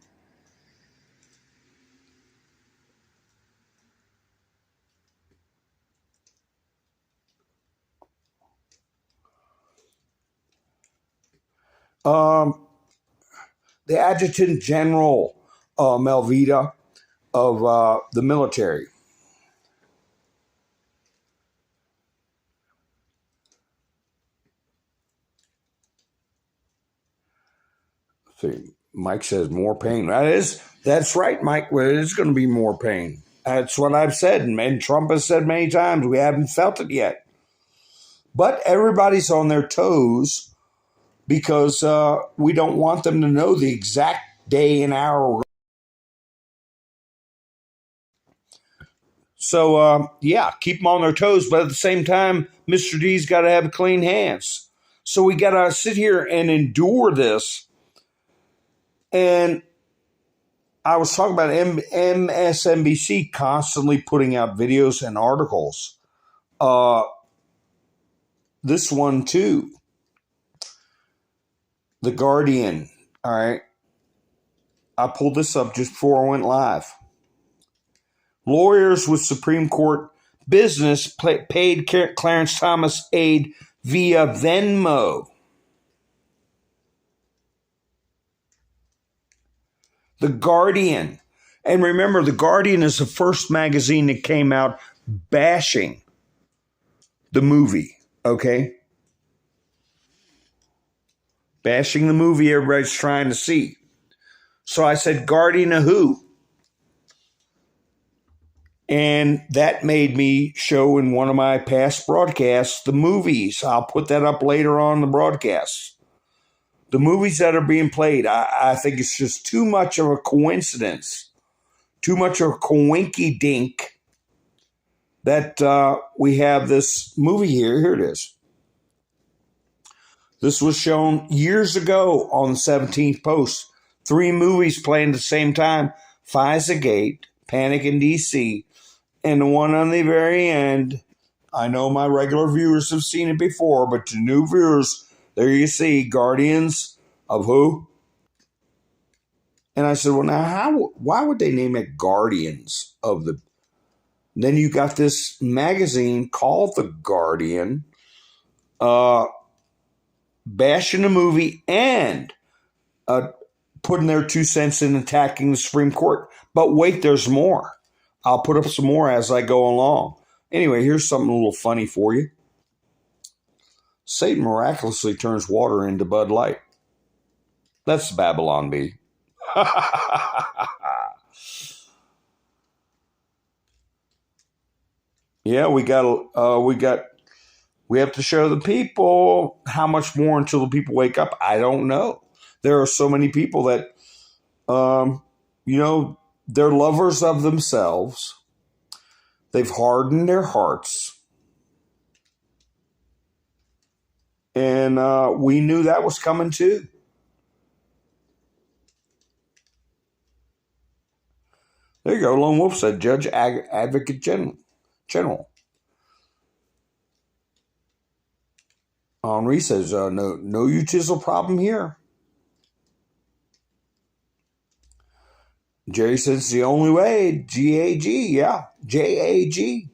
The Adjutant General Melvita of the military. See, Mike says more pain. That's right, Mike. Well, it is going to be more pain. That's what I've said, and Trump has said many times. We haven't felt it yet. But everybody's on their toes because we don't want them to know the exact day and hour. So, keep them on their toes. But at the same time, Mr. D's got to have clean hands. So we got to sit here and endure this. And I was talking about MSNBC constantly putting out videos and articles. This one, too. The Guardian. All right. I pulled this up just before I went live. Lawyers with Supreme Court business paid Clarence Thomas aid via Venmo. The Guardian. And remember, The Guardian is the first magazine that came out bashing the movie, okay? Bashing the movie everybody's trying to see. So I said, Guardian of who? And that made me show in one of my past broadcasts the movies. I'll put that up later on the broadcast. The movies that are being played, I think it's just too much of a coincidence, too much of a coinky dink that we have this movie here. Here it is. This was shown years ago on the 17th Post. 3 movies playing at the same time. FISA Gate, Panic in D.C., and the one on the very end. I know my regular viewers have seen it before, but to new viewers, there you see Guardians of who? And I said, well, now why would they name it Guardians of the... Then you got this magazine called The Guardian, bashing the movie and putting their 2 cents in attacking the Supreme Court. But wait, there's more. I'll put up some more as I go along. Anyway, here's something a little funny for you. Satan miraculously turns water into Bud Light. That's Babylon Bee. Yeah, we have to show the people. How much more until the people wake up? I don't know. There are so many people that, they're lovers of themselves. They've hardened their hearts. And we knew that was coming too. There you go. Lone Wolf said, Judge Advocate General. Henri says, no utensil problem here. Jerry says it's the only way. G-A-G, yeah. J-A-G.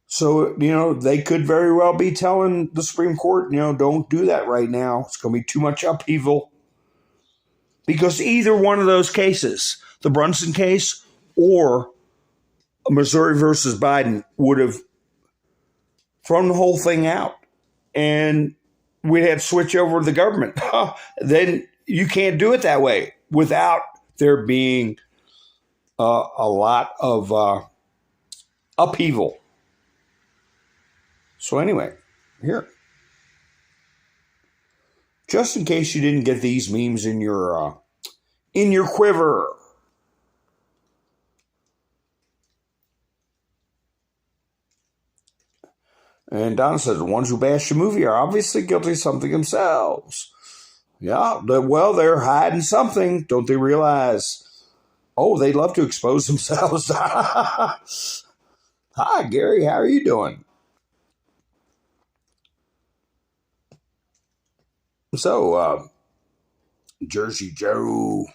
So, they could very well be telling the Supreme Court, don't do that right now. It's going to be too much upheaval. Because either one of those cases, the Brunson case or Missouri versus Biden, would have thrown the whole thing out. And we'd have to switch over to the government. Then you can't do it that way without there being a lot of upheaval. So anyway, here. Just in case you didn't get these memes in your quiver. And Donna says, the ones who bash the movie are obviously guilty of something themselves. Yeah, they're hiding something. Don't they realize? Oh, they love to expose themselves. Hi, Gary. How are you doing? So, Jersey Joe.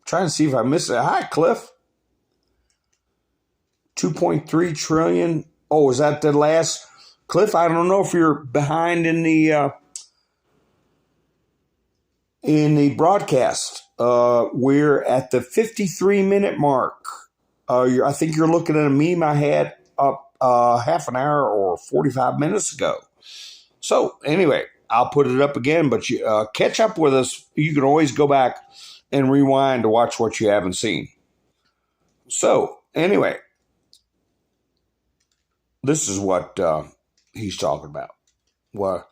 Trying to see if I missed it. Hi, Cliff. 2.3 trillion. Oh, is that the last? Cliff, I don't know if you're behind in the broadcast. We're at the 53-minute mark. I think you're looking at a meme I had up half an hour or 45 minutes ago. So anyway, I'll put it up again, but you catch up with us. You can always go back and rewind to watch what you haven't seen. So anyway, this is what he's talking about. Well,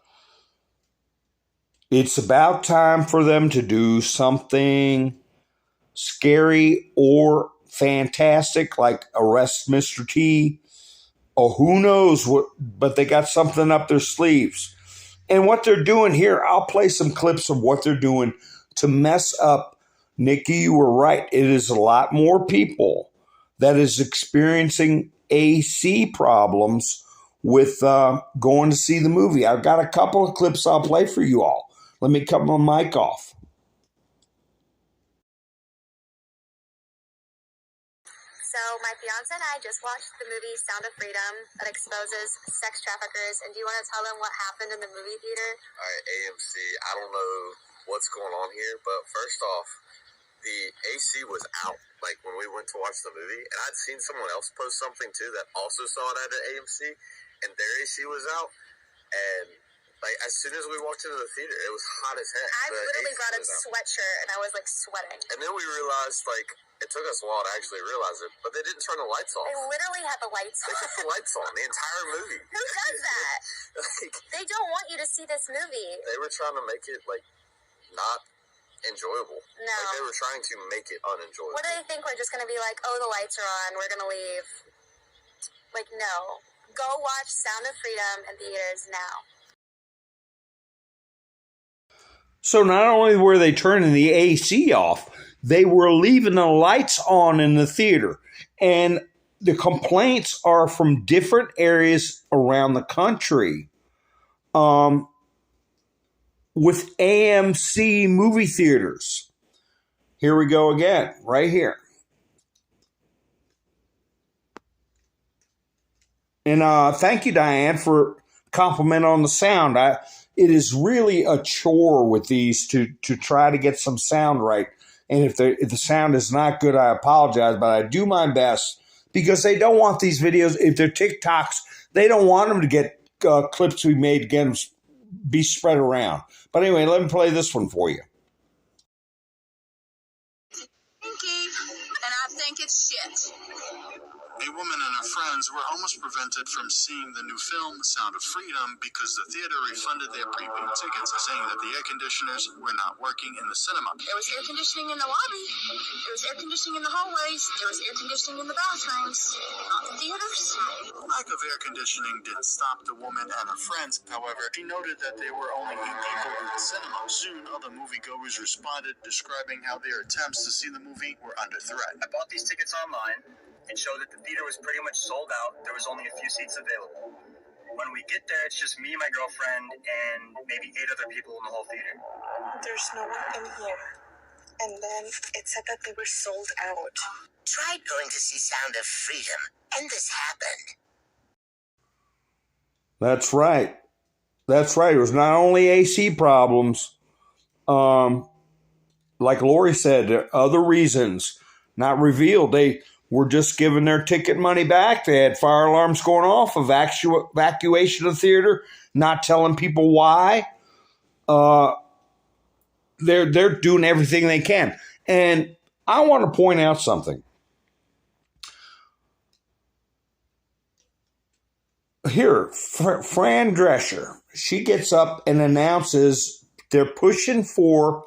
it's about time for them to do something scary or fantastic, like arrest Mr. T, or who knows what, but they got something up their sleeves. And what they're doing here, I'll play some clips of what they're doing to mess up. Nikki, you were right. It is a lot more people that is experiencing AC problems with going to see the movie. I've got a couple of clips I'll play for you all. Let me cut my mic off. So My fiance and I just watched the movie Sound of Freedom that exposes sex traffickers. And do you want to tell them what happened in the movie theater? All right, AMC, I don't know what's going on here, but first off, the AC was out, like, when we went to watch the movie. And I'd seen someone else post something, too, that also saw it at AMC, and their AC was out. And, like, as soon as we walked into the theater, it was hot as heck. I literally brought a sweatshirt, and I was, like, sweating. And then we realized, like, it took us a while to actually realize it, but they didn't turn the lights off. They literally had the lights on. They kept the lights on the entire movie. Who does that? Like, they don't want you to see this movie. They were trying to make it, like, not enjoyable. No. Like, they were trying to make it unenjoyable. What do they think? We're just going to be like, oh, the lights are on, we're going to leave. Like, no. Go watch Sound of Freedom in theaters now. So not only were they turning the AC off, they were leaving the lights on in the theater. And the complaints are from different areas around the country with AMC movie theaters. Here we go again, right here. And thank you, Diane, for compliment on the sound. It is really a chore with these to try to get some sound right. And if the sound is not good, I apologize, but I do my best because they don't want these videos. If they're TikToks, they don't want them to get clips we made again be spread around. But anyway, let me play this one for you. And I think it's shit. A woman and her friends were almost prevented from seeing the new film, Sound of Freedom, because the theater refunded their prepaid tickets, saying that the air conditioners were not working in the cinema. There was air conditioning in the lobby. There was air conditioning in the hallways. There was air conditioning in the bathrooms. Not the theaters. The lack of air conditioning didn't stop the woman and her friends. However, she noted that there were only 8 people in the cinema. Soon, other moviegoers responded, describing how their attempts to see the movie were under threat. I bought these tickets online. It showed that the theater was pretty much sold out. There was only a few seats available. When we get there, it's just me, my girlfriend, and maybe 8 other people in the whole theater. There's no one in here. And then it said that they were sold out. Tried going to see Sound of Freedom, and this happened. That's right. That's right. It was not only AC problems. Like Lori said, there are other reasons not revealed. They were just giving their ticket money back. They had fire alarms going off, evacuation of the theater, not telling people why. They're doing everything they can. And I want to point out something. Here, Fran Drescher, she gets up and announces they're pushing for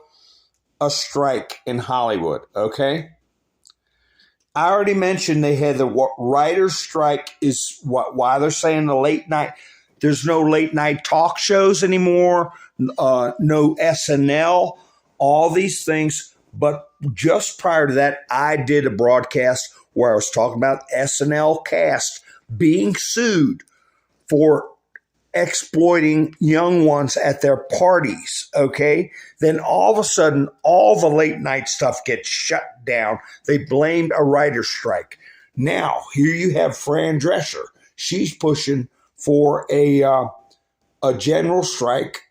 a strike in Hollywood, okay? I already mentioned they had the writer's strike is why they're saying the late night. There's no late night talk shows anymore, no SNL, all these things. But just prior to that, I did a broadcast where I was talking about SNL cast being sued for exploiting young ones at their parties, okay? Then all of a sudden, all the late night stuff gets shut down. They blamed a writer's strike. Now, here you have Fran Drescher. She's pushing for a general strike.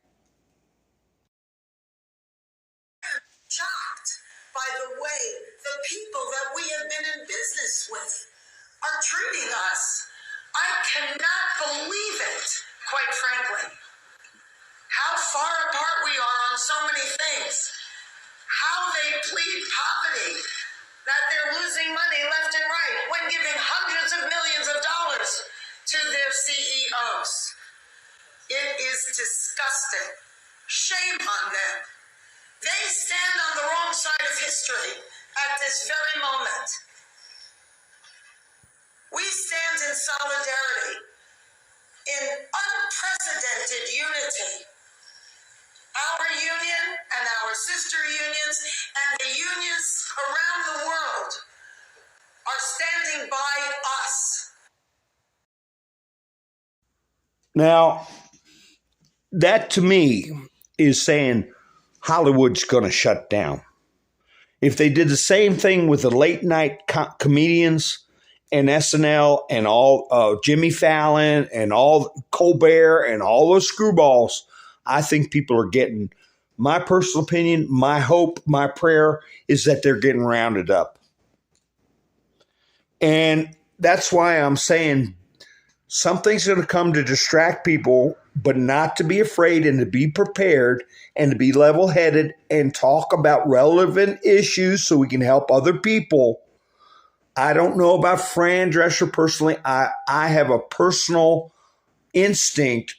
Shocked by the way the people that we have been in business with are treating us. I cannot believe it. Quite frankly, how far apart we are on so many things, how they plead poverty, that they're losing money left and right when giving hundreds of millions of dollars to their CEOs. It is disgusting. Shame on them. They stand on the wrong side of history at this very moment. We stand in solidarity, in unprecedented unity. Our union and our sister unions and the unions around the world are standing by us. Now, that to me is saying Hollywood's going to shut down. If they did the same thing with the late night comedians and SNL and all Jimmy Fallon and all Colbert and all those screwballs, I think people are getting, my personal opinion, my hope, my prayer is that they're getting rounded up. And that's why I'm saying something's going to come to distract people, but not to be afraid and to be prepared and to be level-headed and talk about relevant issues so we can help other people. I don't know about Fran Drescher personally. I have a personal instinct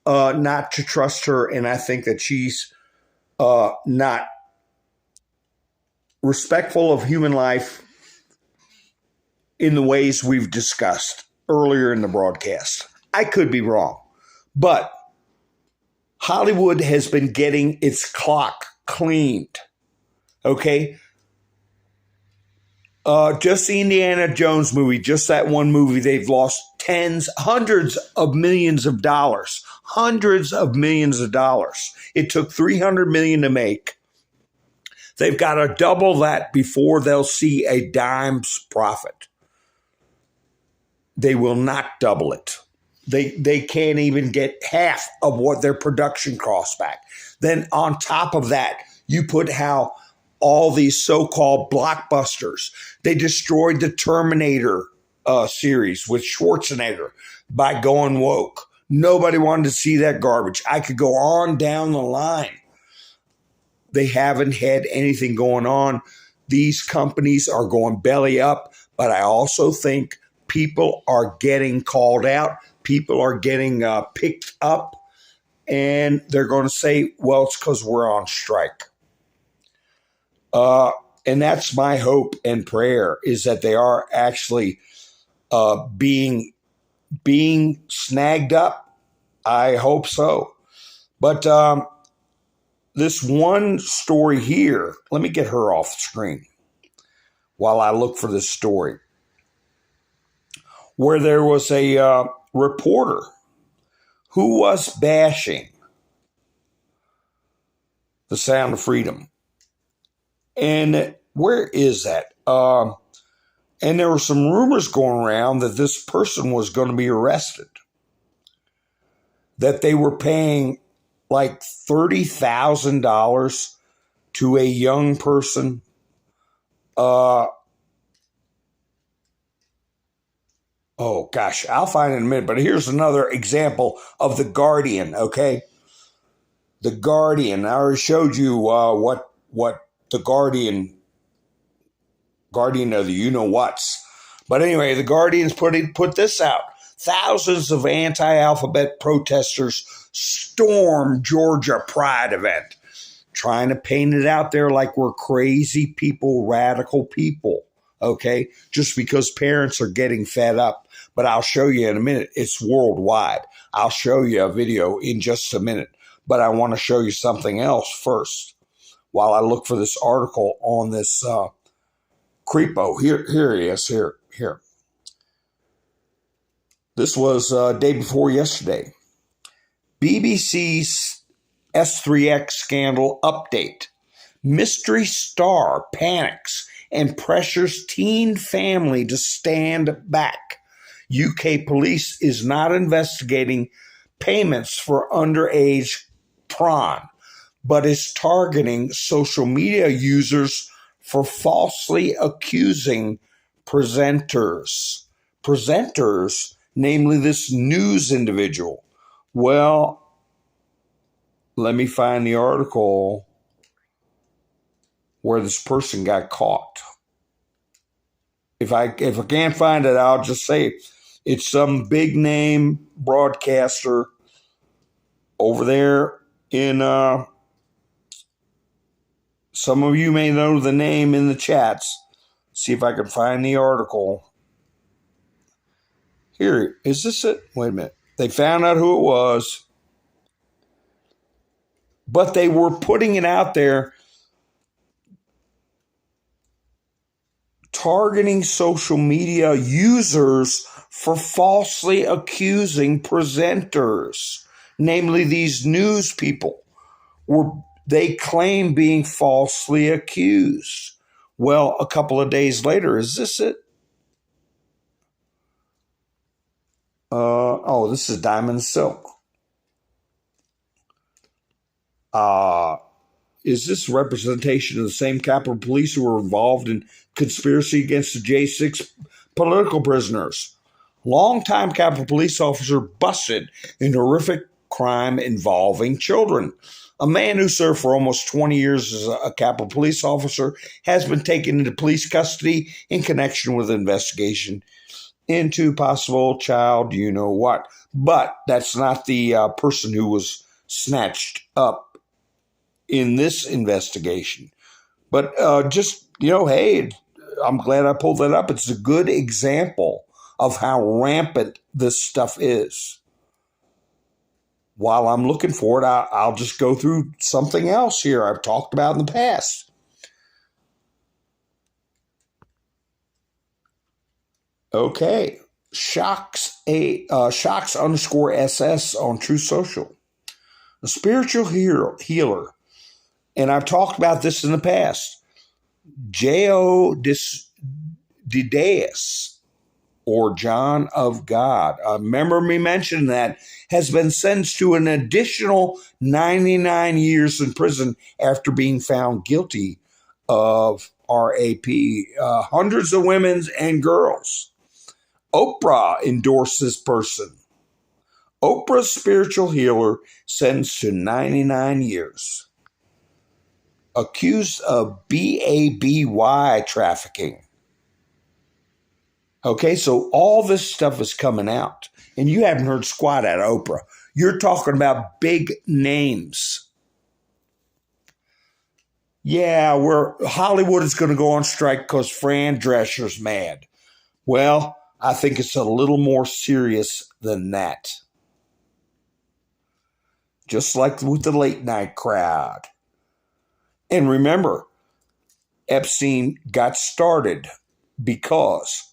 not to trust her, and I think that she's not respectful of human life in the ways we've discussed earlier in the broadcast. I could be wrong, but Hollywood has been getting its clock cleaned, okay? Just the Indiana Jones movie, just that one movie, they've lost hundreds of millions of dollars. Hundreds of millions of dollars. It took $300 million to make. They've got to double that before they'll see a dime's profit. They will not double it. They can't even get half of what their production costs back. Then on top of that, you put how all these so-called blockbusters, they destroyed the Terminator series with Schwarzenegger by going woke. Nobody wanted to see that garbage. I could go on down the line. They haven't had anything going on. These companies are going belly up, but I also think people are getting called out. People are getting picked up, and they're going to say, well, it's because we're on strike. And that's my hope and prayer, is that they are actually being snagged up. I hope so. But this one story here, let me get her off the screen while I look for this story, where there was a reporter who was bashing the Sound of Freedom. And where is that? And there were some rumors going around that this person was going to be arrested, that they were paying like $30,000 to a young person. Oh, gosh, I'll find it in a minute. But here's another example of The Guardian, okay? The Guardian. I already showed you what The Guardian of the you-know-whats. But anyway, The Guardian's put this out. Thousands of anti-alphabet protesters storm Georgia Pride event, trying to paint it out there like we're crazy people, radical people, okay? Just because parents are getting fed up. But I'll show you in a minute. It's worldwide. I'll show you a video in just a minute. But I want to show you something else first while I look for this article on this creepo. Here he is. Here. This was day before yesterday. BBC's S3X scandal update. Mystery star panics and pressures teen family to stand back. UK police is not investigating payments for underage porn, but is targeting social media users for falsely accusing presenters, namely this news individual. Well, let me find the article where this person got caught. If I can't find it, I'll just say it's some big name broadcaster over there in some of you may know the name in the chats. See if I can find the article. Here, is this it? Wait a minute. They found out who it was, but they were putting it out there, targeting social media users for falsely accusing presenters, namely these news people. They claim being falsely accused. Well, a couple of days later, is this it? This is Diamond Silk. Is this representation of the same Capitol Police who were involved in conspiracy against the J6 political prisoners? Longtime Capitol Police officer busted in horrific crime involving children. A man who served for almost 20 years as a Capitol Police officer has been taken into police custody in connection with an investigation into possible child you-know-what. But that's not the person who was snatched up in this investigation. But hey, I'm glad I pulled that up. It's a good example of how rampant this stuff is. While I'm looking for it, I'll just go through something else here I've talked about in the past. Okay. Shocks _SS on True Social. A spiritual healer. And I've talked about this in the past. Didaeus, or John of God. Remember me mentioning that, has been sentenced to an additional 99 years in prison after being found guilty of RAP. Hundreds of women and girls. Oprah endorsed this person. Oprah's spiritual healer sentenced to 99 years. Accused of BABY trafficking. Okay, so all this stuff is coming out, and you haven't heard squat out of Oprah. You're talking about big names. Yeah, Hollywood is going to go on strike because Fran Drescher's mad. Well, I think it's a little more serious than that. Just like with the late night crowd. And remember, Epstein got started because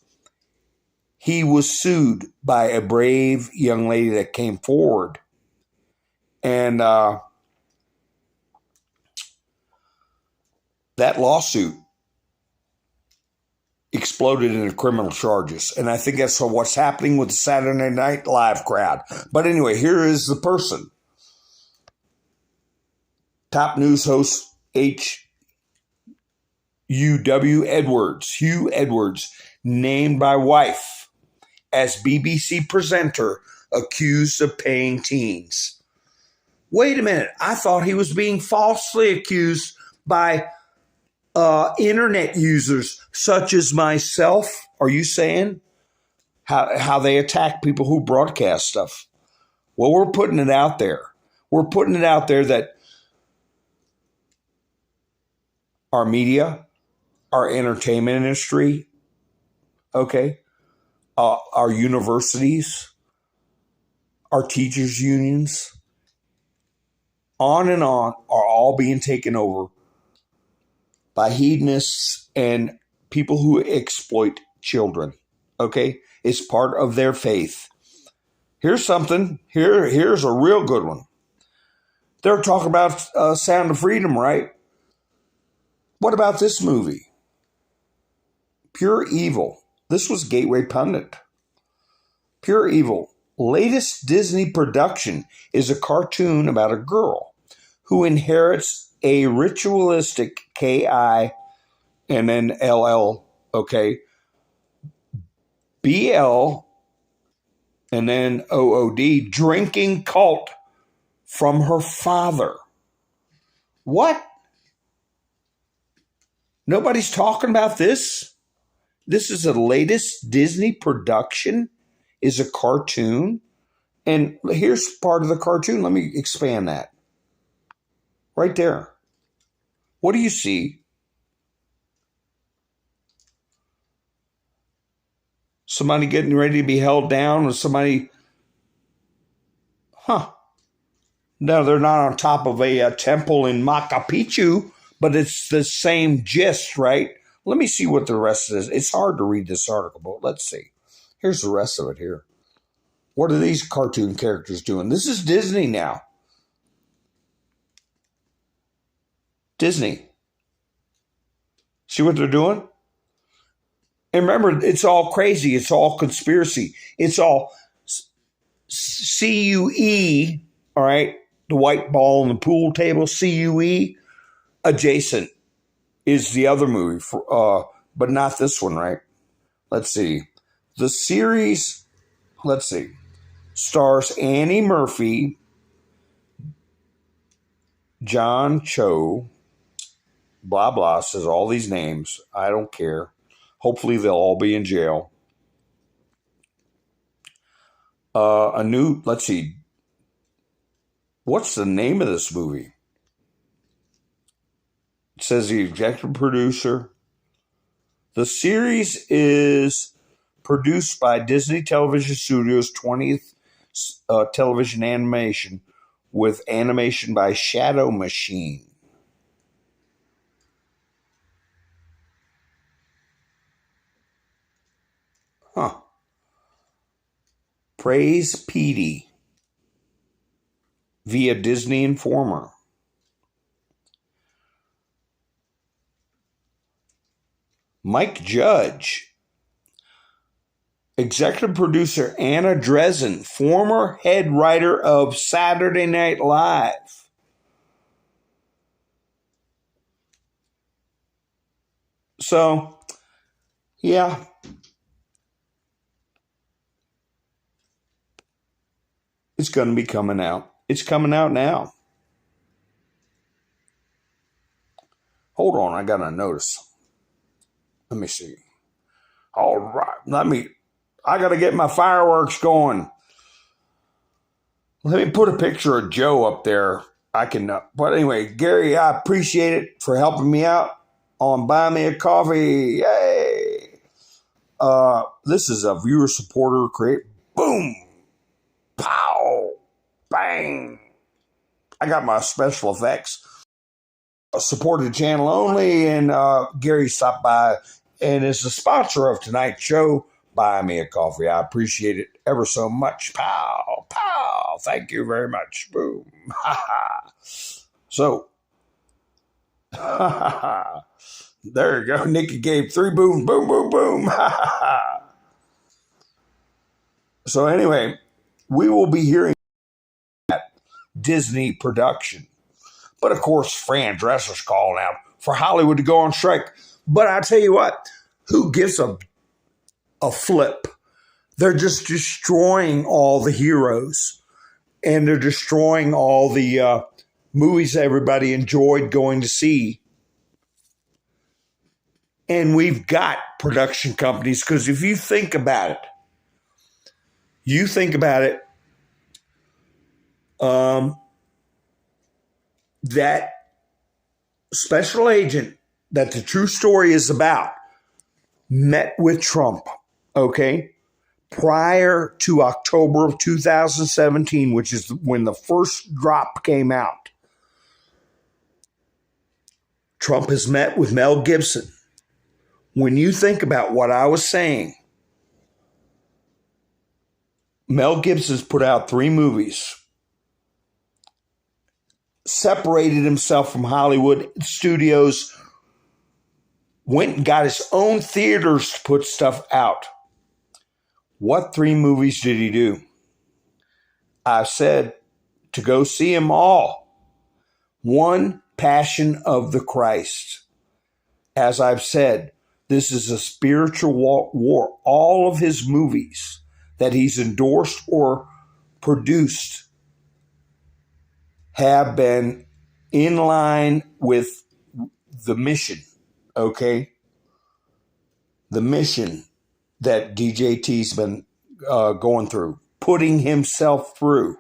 he was sued by a brave young lady that came forward. And that lawsuit exploded into criminal charges. And I think that's what's happening with the Saturday Night Live crowd. But anyway, here is the person. Top news host Hugh Edwards, named by wife as BBC presenter accused of paying teens. Wait a minute. I thought he was being falsely accused by internet users such as myself. Are you saying how they attack people who broadcast stuff? Well, we're putting it out there. We're putting it out there that our media, our entertainment industry, okay, our universities, our teachers' unions, on and on, are all being taken over by hedonists and people who exploit children, okay? It's part of their faith. Here's something. Here's a real good one. They're talking about Sound of Freedom, right? What about this movie? Pure Evil. This was Gateway Pundit. Pure Evil. Latest Disney production is a cartoon about a girl who inherits a ritualistic KI and then LL, okay, BL and then OOD drinking cult from her father. What? Nobody's talking about this? This is the latest Disney production, is a cartoon. And here's part of the cartoon. Let me expand that. Right there. What do you see? Somebody getting ready to be held down, or somebody, no, they're not on top of a temple in Machu Picchu, but it's the same gist, right? Let me see what the rest is. It's hard to read this article, but let's see. Here's the rest of it here. What are these cartoon characters doing? This is Disney now. Disney. See what they're doing? And remember, it's all crazy. It's all conspiracy. It's all CUE, all right, the white ball on the pool table, CUE, adjacent is the other movie, but not this one, right? Let's see. The series, let's see, stars Annie Murphy, John Cho, blah, blah, says all these names. I don't care. Hopefully they'll all be in jail. Let's see. What's the name of this movie? It says the executive producer. The series is produced by Disney Television Studios' 20th television animation with animation by Shadow Machine. Huh. Praise Petey via Disney Informer. Mike Judge. Executive producer Anna Dresden, former head writer of Saturday Night Live. So, yeah. It's going to be coming out. It's coming out now. Hold on, I got a notice. Let me see. All right, I got to get my fireworks going. Let me put a picture of Joe up there. But anyway, Gary, I appreciate it for helping me out on Buy Me a Coffee. Yay! This is a viewer supporter create. Boom! Pow! Bang! I got my special effects. Supported the channel only, and Gary stopped by and is the sponsor of tonight's show. Buy Me a Coffee. I appreciate it ever so much. Pow! Pow! Thank you very much. Boom! Ha ha! So, there you go. Nikki gave 3 boom, boom, boom, boom. So anyway, we will be hearing that Disney production. But of course, Fran Dresser's calling out for Hollywood to go on strike. But I tell you what, who gives a flip? They're just destroying all the heroes. And they're destroying all the movies everybody enjoyed going to see. And we've got production companies, because if you think about it, that special agent that the true story is about met with Trump, okay, prior to October of 2017, which is when the first drop came out. Trump has met with Mel Gibson. When you think about what I was saying, Mel Gibson's put out 3 movies, separated himself from Hollywood studios, went and got his own theaters to put stuff out. What 3 movies did he do? I said to go see them all. 1, Passion of the Christ. As I've said, this is a spiritual war. All of his movies that he's endorsed or produced have been in line with the mission, okay? The mission that DJT's been going through, putting himself through.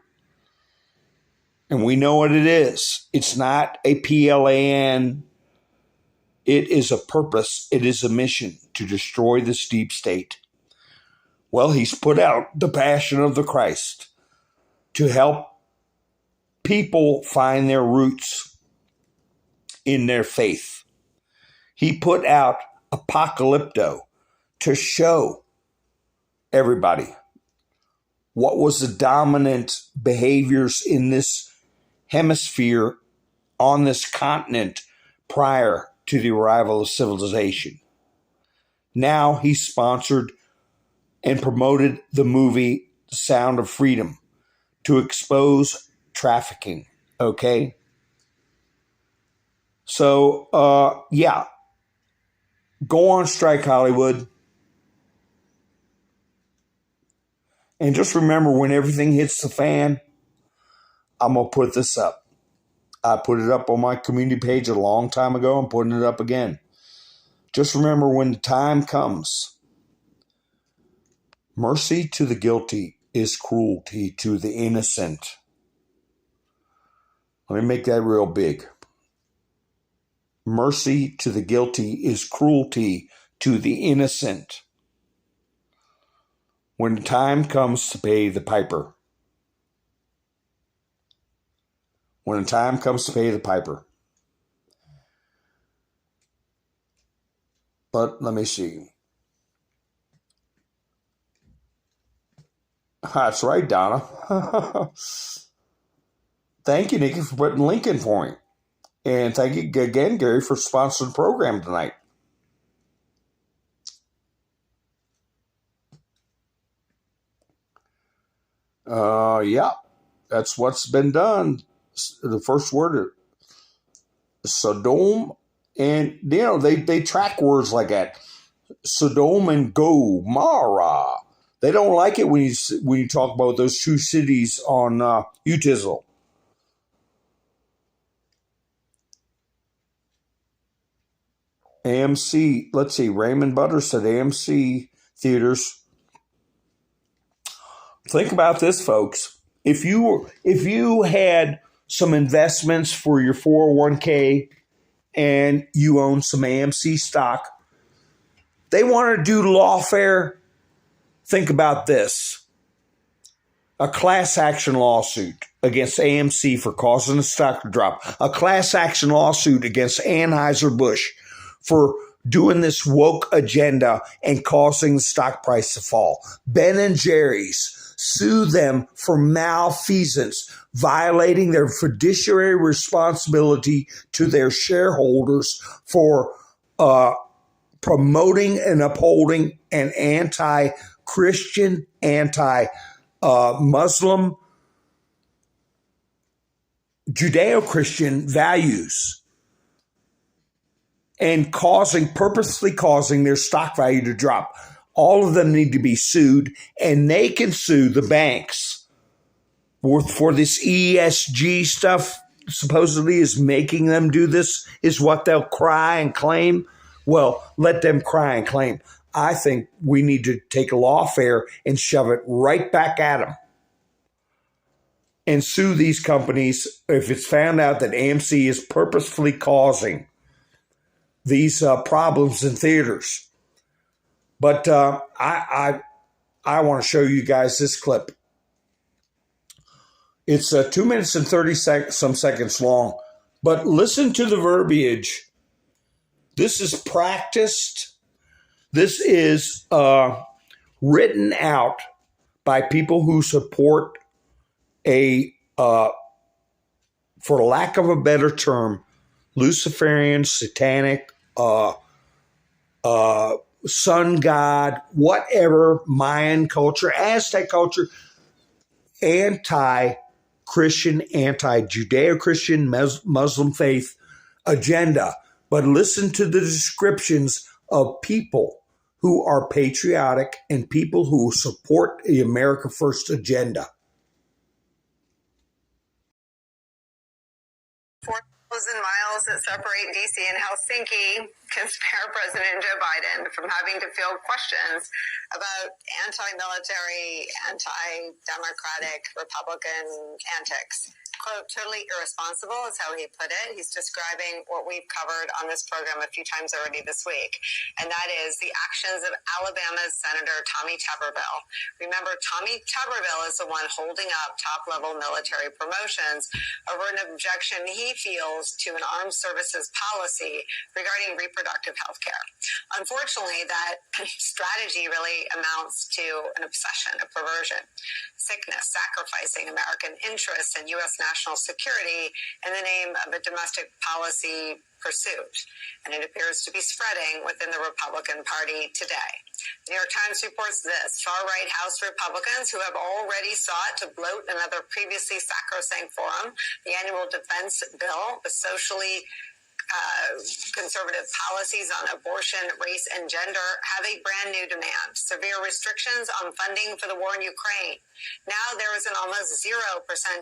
And we know what it is. It's not a PLAN. It is a purpose. It is a mission to destroy this deep state. Well, he's put out the Passion of the Christ to help people find their roots in their faith. He put out Apocalypto to show everybody what was the dominant behaviors in this hemisphere on this continent prior to the arrival of civilization. Now he sponsored and promoted the movie Sound of Freedom to expose trafficking. Okay? So, yeah. Go on strike, Hollywood. And just remember, when everything hits the fan, I'm going to put this up. I put it up on my community page a long time ago. I'm putting it up again. Just remember, when the time comes, mercy to the guilty is cruelty to the innocent. Let me make that real big. Mercy to the guilty is cruelty to the innocent. When the time comes to pay the piper. When the time comes to pay the piper. But let me see. That's right, Donna. Thank you, Nikki, for putting Lincoln Point. And thank you again, Gary, for sponsoring the program tonight. Yeah, that's what's been done. The first word, Sodom, and they track words like that. Sodom and Gomorrah. They don't like it when you talk about those two cities on Utizel. AMC, let's see, Raymond Butters said AMC theaters. Think about this, folks. If you had some investments for your 401k and you own some AMC stock, they want to do lawfare. Think about this. A class action lawsuit against AMC for causing the stock to drop. A class action lawsuit against Anheuser-Busch for doing this woke agenda and causing the stock price to fall. Ben & Jerry's sue them for malfeasance, violating their fiduciary responsibility to their shareholders for promoting and upholding an anti-Christian, anti-Muslim, Judeo-Christian values and purposely causing their stock value to drop. All of them need to be sued, and they can sue the banks for this ESG stuff supposedly is making them do this, is what they'll cry and claim. Well, let them cry and claim. I think we need to take a lawfare and shove it right back at them and sue these companies if it's found out that AMC is purposefully causing these problems in theaters. But I want to show you guys this clip. It's 2 minutes and 30 some seconds long, but listen to the verbiage. This is practiced. This is written out by people who support a, for lack of a better term, Luciferian, satanic, sun god, whatever, Mayan culture, Aztec culture, anti-Christian, anti-Judeo-Christian, Muslim faith agenda. But listen to the descriptions of people who are patriotic and people who support the America First agenda. 4,000 miles that separate D.C. and Helsinki can spare President Joe Biden from having to field questions about anti-military, anti-democratic Republican antics. Quote, totally irresponsible is how he put it. He's describing what we've covered on this program a few times already this week, and that is the actions of Alabama's Senator Tommy Tuberville. Remember, Tommy Tuberville is the one holding up top-level military promotions over an objection he feels to an armed services policy regarding reproductive health care. Unfortunately, that strategy really amounts to an obsession, a perversion, sickness, sacrificing American interests and U.S. national security in the name of a domestic policy pursuit. And it appears to be spreading within the Republican Party today. The New York Times reports this. Far-right House Republicans who have already sought to bloat another previously sacrosanct forum, the annual defense bill, the socially conservative policies on abortion, race, and gender, have a brand new demand: severe restrictions on funding for the war in Ukraine. Now there is an almost 0%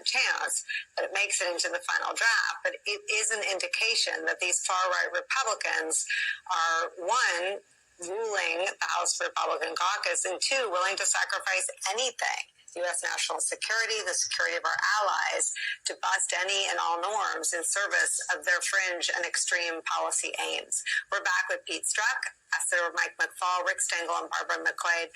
chance that it makes it into the final draft, but it is an indication that these far-right Republicans are, one, ruling the House Republican caucus, and two, willing to sacrifice anything, U.S. national security, the security of our allies, to bust any and all norms in service of their fringe and extreme policy aims. We're back with Pete Strzok, Senator Mike McFaul, Rick Stengel, and Barbara McQuaid.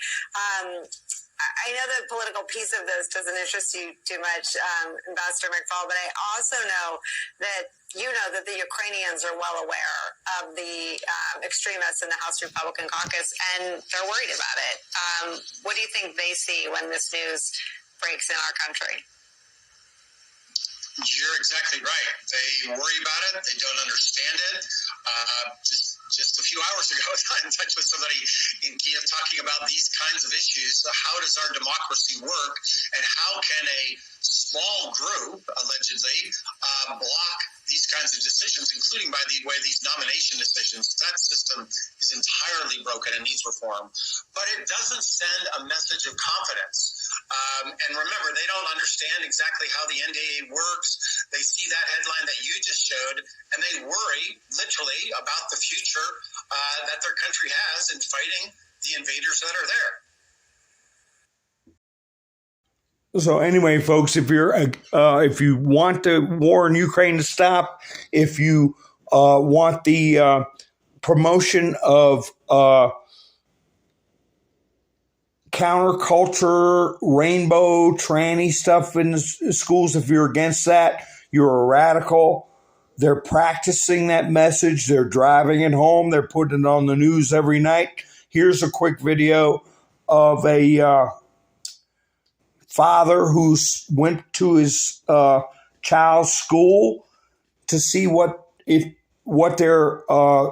I know the political piece of this doesn't interest you too much, Ambassador McFaul, but I also know that the Ukrainians are well aware of the extremists in the House Republican caucus, and they're worried about it. What do you think they see when this news breaks in our country? You're exactly right. They worry about it. They don't understand it. Just a few hours ago, I was in touch with somebody in Kiev talking about these kinds of issues. How does our democracy work, and how can a small group, allegedly, block these kinds of decisions, including, by the way, these nomination decisions? That system is entirely broken and needs reform. But it doesn't send a message of confidence. And remember, they don't understand exactly how the NDA works. They see that headline that you just showed, and they worry, literally, about the future that their country has in fighting the invaders that are there. So anyway, folks, if you want the war in Ukraine to stop, if you want the promotion of counterculture, rainbow, tranny stuff in the schools, if you're against that, you're a radical. They're practicing that message. They're driving it home. They're putting it on the news every night. Here's a quick video of a father who went to his child's school to see what they're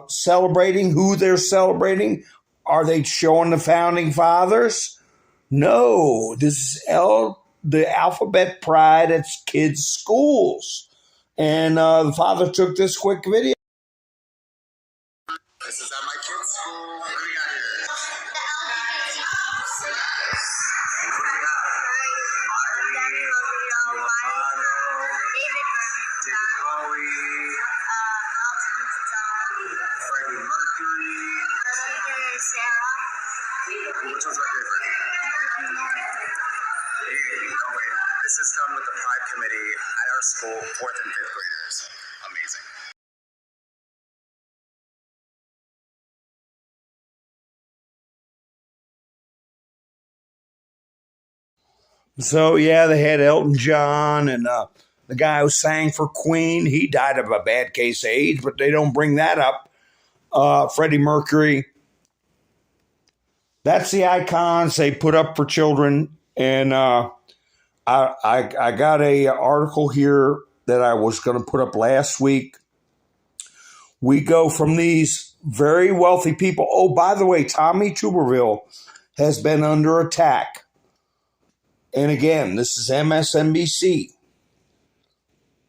celebrating, who they're celebrating. Are they showing the founding fathers? No, this is the alphabet pride at kids' schools. And the father took this quick video. This is at my kid's school. What do we got here? What do we got? David Bowie, Freddie Mercury. Which one's my favorite? This is done with the Pride Committee at our school, 4th and 5th graders. Amazing. So, yeah, they had Elton John and the guy who sang for Queen. He died of a bad case of AIDS, but they don't bring that up. Freddie Mercury. That's the icons they put up for children. And I got a article here that I was going to put up last week. We go from these very wealthy people. Oh, by the way, Tommy Tuberville has been under attack. And again, this is MSNBC.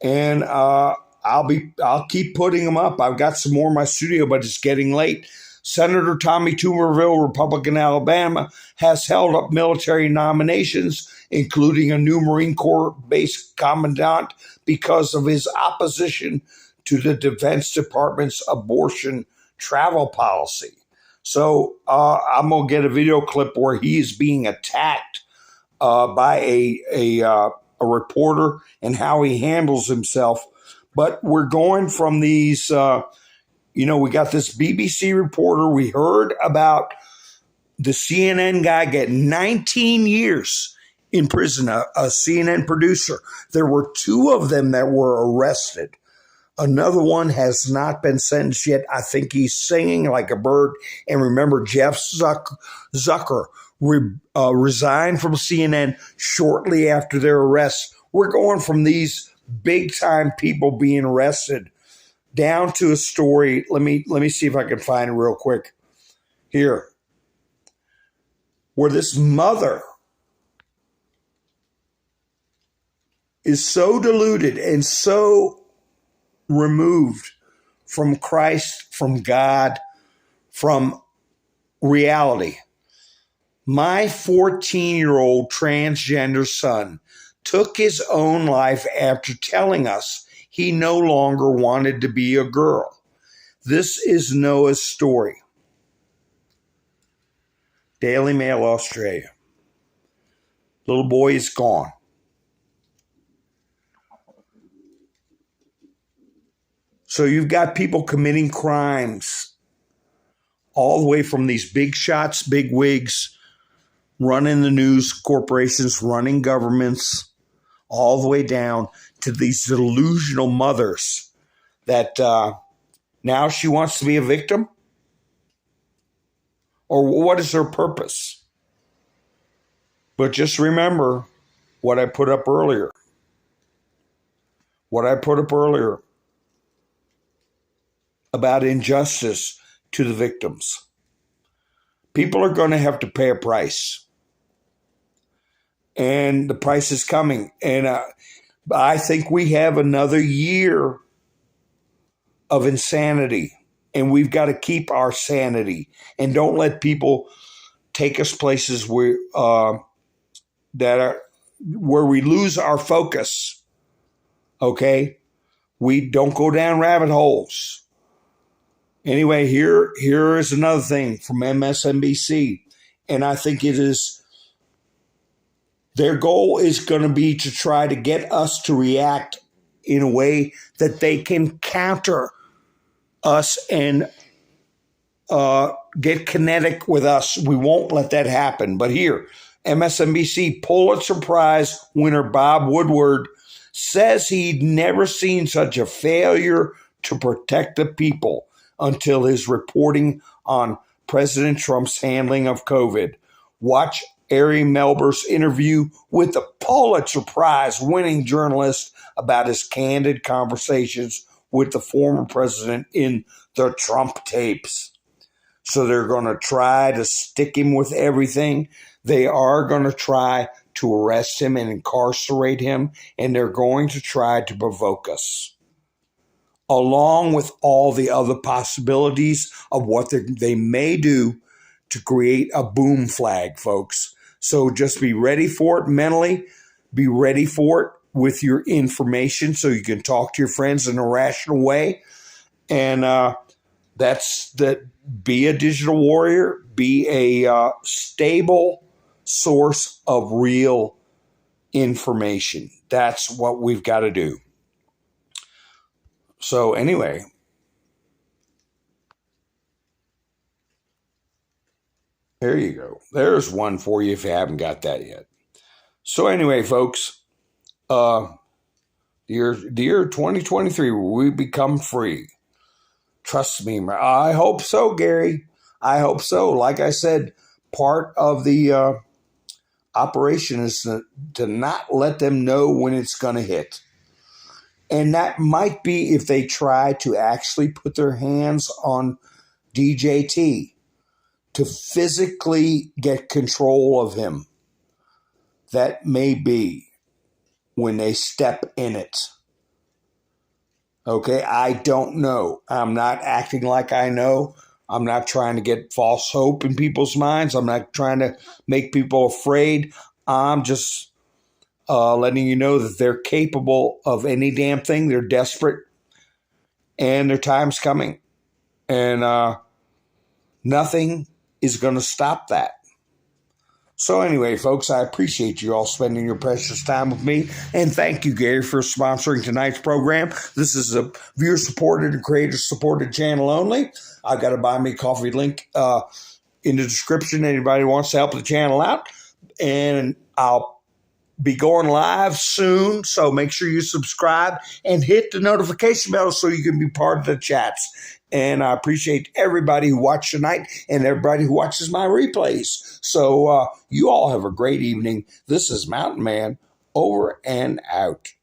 And I'll keep putting them up. I've got some more in my studio, but it's getting late. Senator Tommy Tuberville, Republican Alabama, has held up military nominations, including a new Marine Corps base commandant, because of his opposition to the Defense Department's abortion travel policy. So I'm going to get a video clip where he is being attacked by a reporter and how he handles himself. But we're going from these, we got this BBC reporter. We heard about the CNN guy getting 19 years in prison, a CNN producer. There were 2 of them that were arrested. Another one has not been sentenced yet. I think he's singing like a bird. And remember, Jeff Zucker resigned from CNN shortly after their arrest. We're going from these big-time people being arrested down to a story. Let me see if I can find it real quick. Here. where this mother is so deluded and so removed from Christ, from God, from reality. My 14-year-old transgender son took his own life after telling us he no longer wanted to be a girl. This is Noah's story. Daily Mail, Australia. Little boy is gone. So you've got people committing crimes all the way from these big shots, big wigs, running the news corporations, running governments, all the way down to these delusional mothers that now she wants to be a victim? Or what is her purpose? But just remember what I put up earlier. About injustice to the victims. People are going to have to pay a price. And the price is coming. And I think we have another year of insanity. And we've got to keep our sanity. And don't let people take us places where we lose our focus. Okay? We don't go down rabbit holes. Anyway, here is another thing from MSNBC. And I think their goal is going to be to try to get us to react in a way that they can counter us and get kinetic with us. We won't let that happen. But here, MSNBC Pulitzer Prize winner Bob Woodward says he'd never seen such a failure to protect the people until his reporting on President Trump's handling of COVID. Watch Ari Melber's interview with the Pulitzer Prize winning journalist about his candid conversations with the former president in the Trump tapes. So they're going to try to stick him with everything. They are going to try to arrest him and incarcerate him, and they're going to try to provoke us, along with all the other possibilities of what they may do to create a boom flag, folks. So just be ready for it mentally. Be ready for it with your information so you can talk to your friends in a rational way. And that's that. Be a digital warrior. Be a stable source of real information. That's what we've got to do. So anyway, there you go. There's one for you if you haven't got that yet. So anyway, folks, the year 2023, we become free. Trust me. I hope so, Gary. I hope so. Like I said, part of the operation is to not let them know when it's going to hit. And that might be if they try to actually put their hands on DJT to physically get control of him. That may be when they step in it. Okay, I don't know. I'm not acting like I know. I'm not trying to get false hope in people's minds. I'm not trying to make people afraid. I'm just letting you know that they're capable of any damn thing. They're desperate, and their time's coming. And nothing is going to stop that. So anyway, folks, I appreciate you all spending your precious time with me. And thank you, Gary, for sponsoring tonight's program. This is a viewer-supported and creator-supported channel only. I've got a Buy Me Coffee link in the description. Anybody wants to help the channel out. And I'll be going live soon, so make sure you subscribe and hit the notification bell so you can be part of the chats. And I appreciate everybody who watched tonight and everybody who watches my replays. So you all have a great evening. This is Mountain Man, over and out.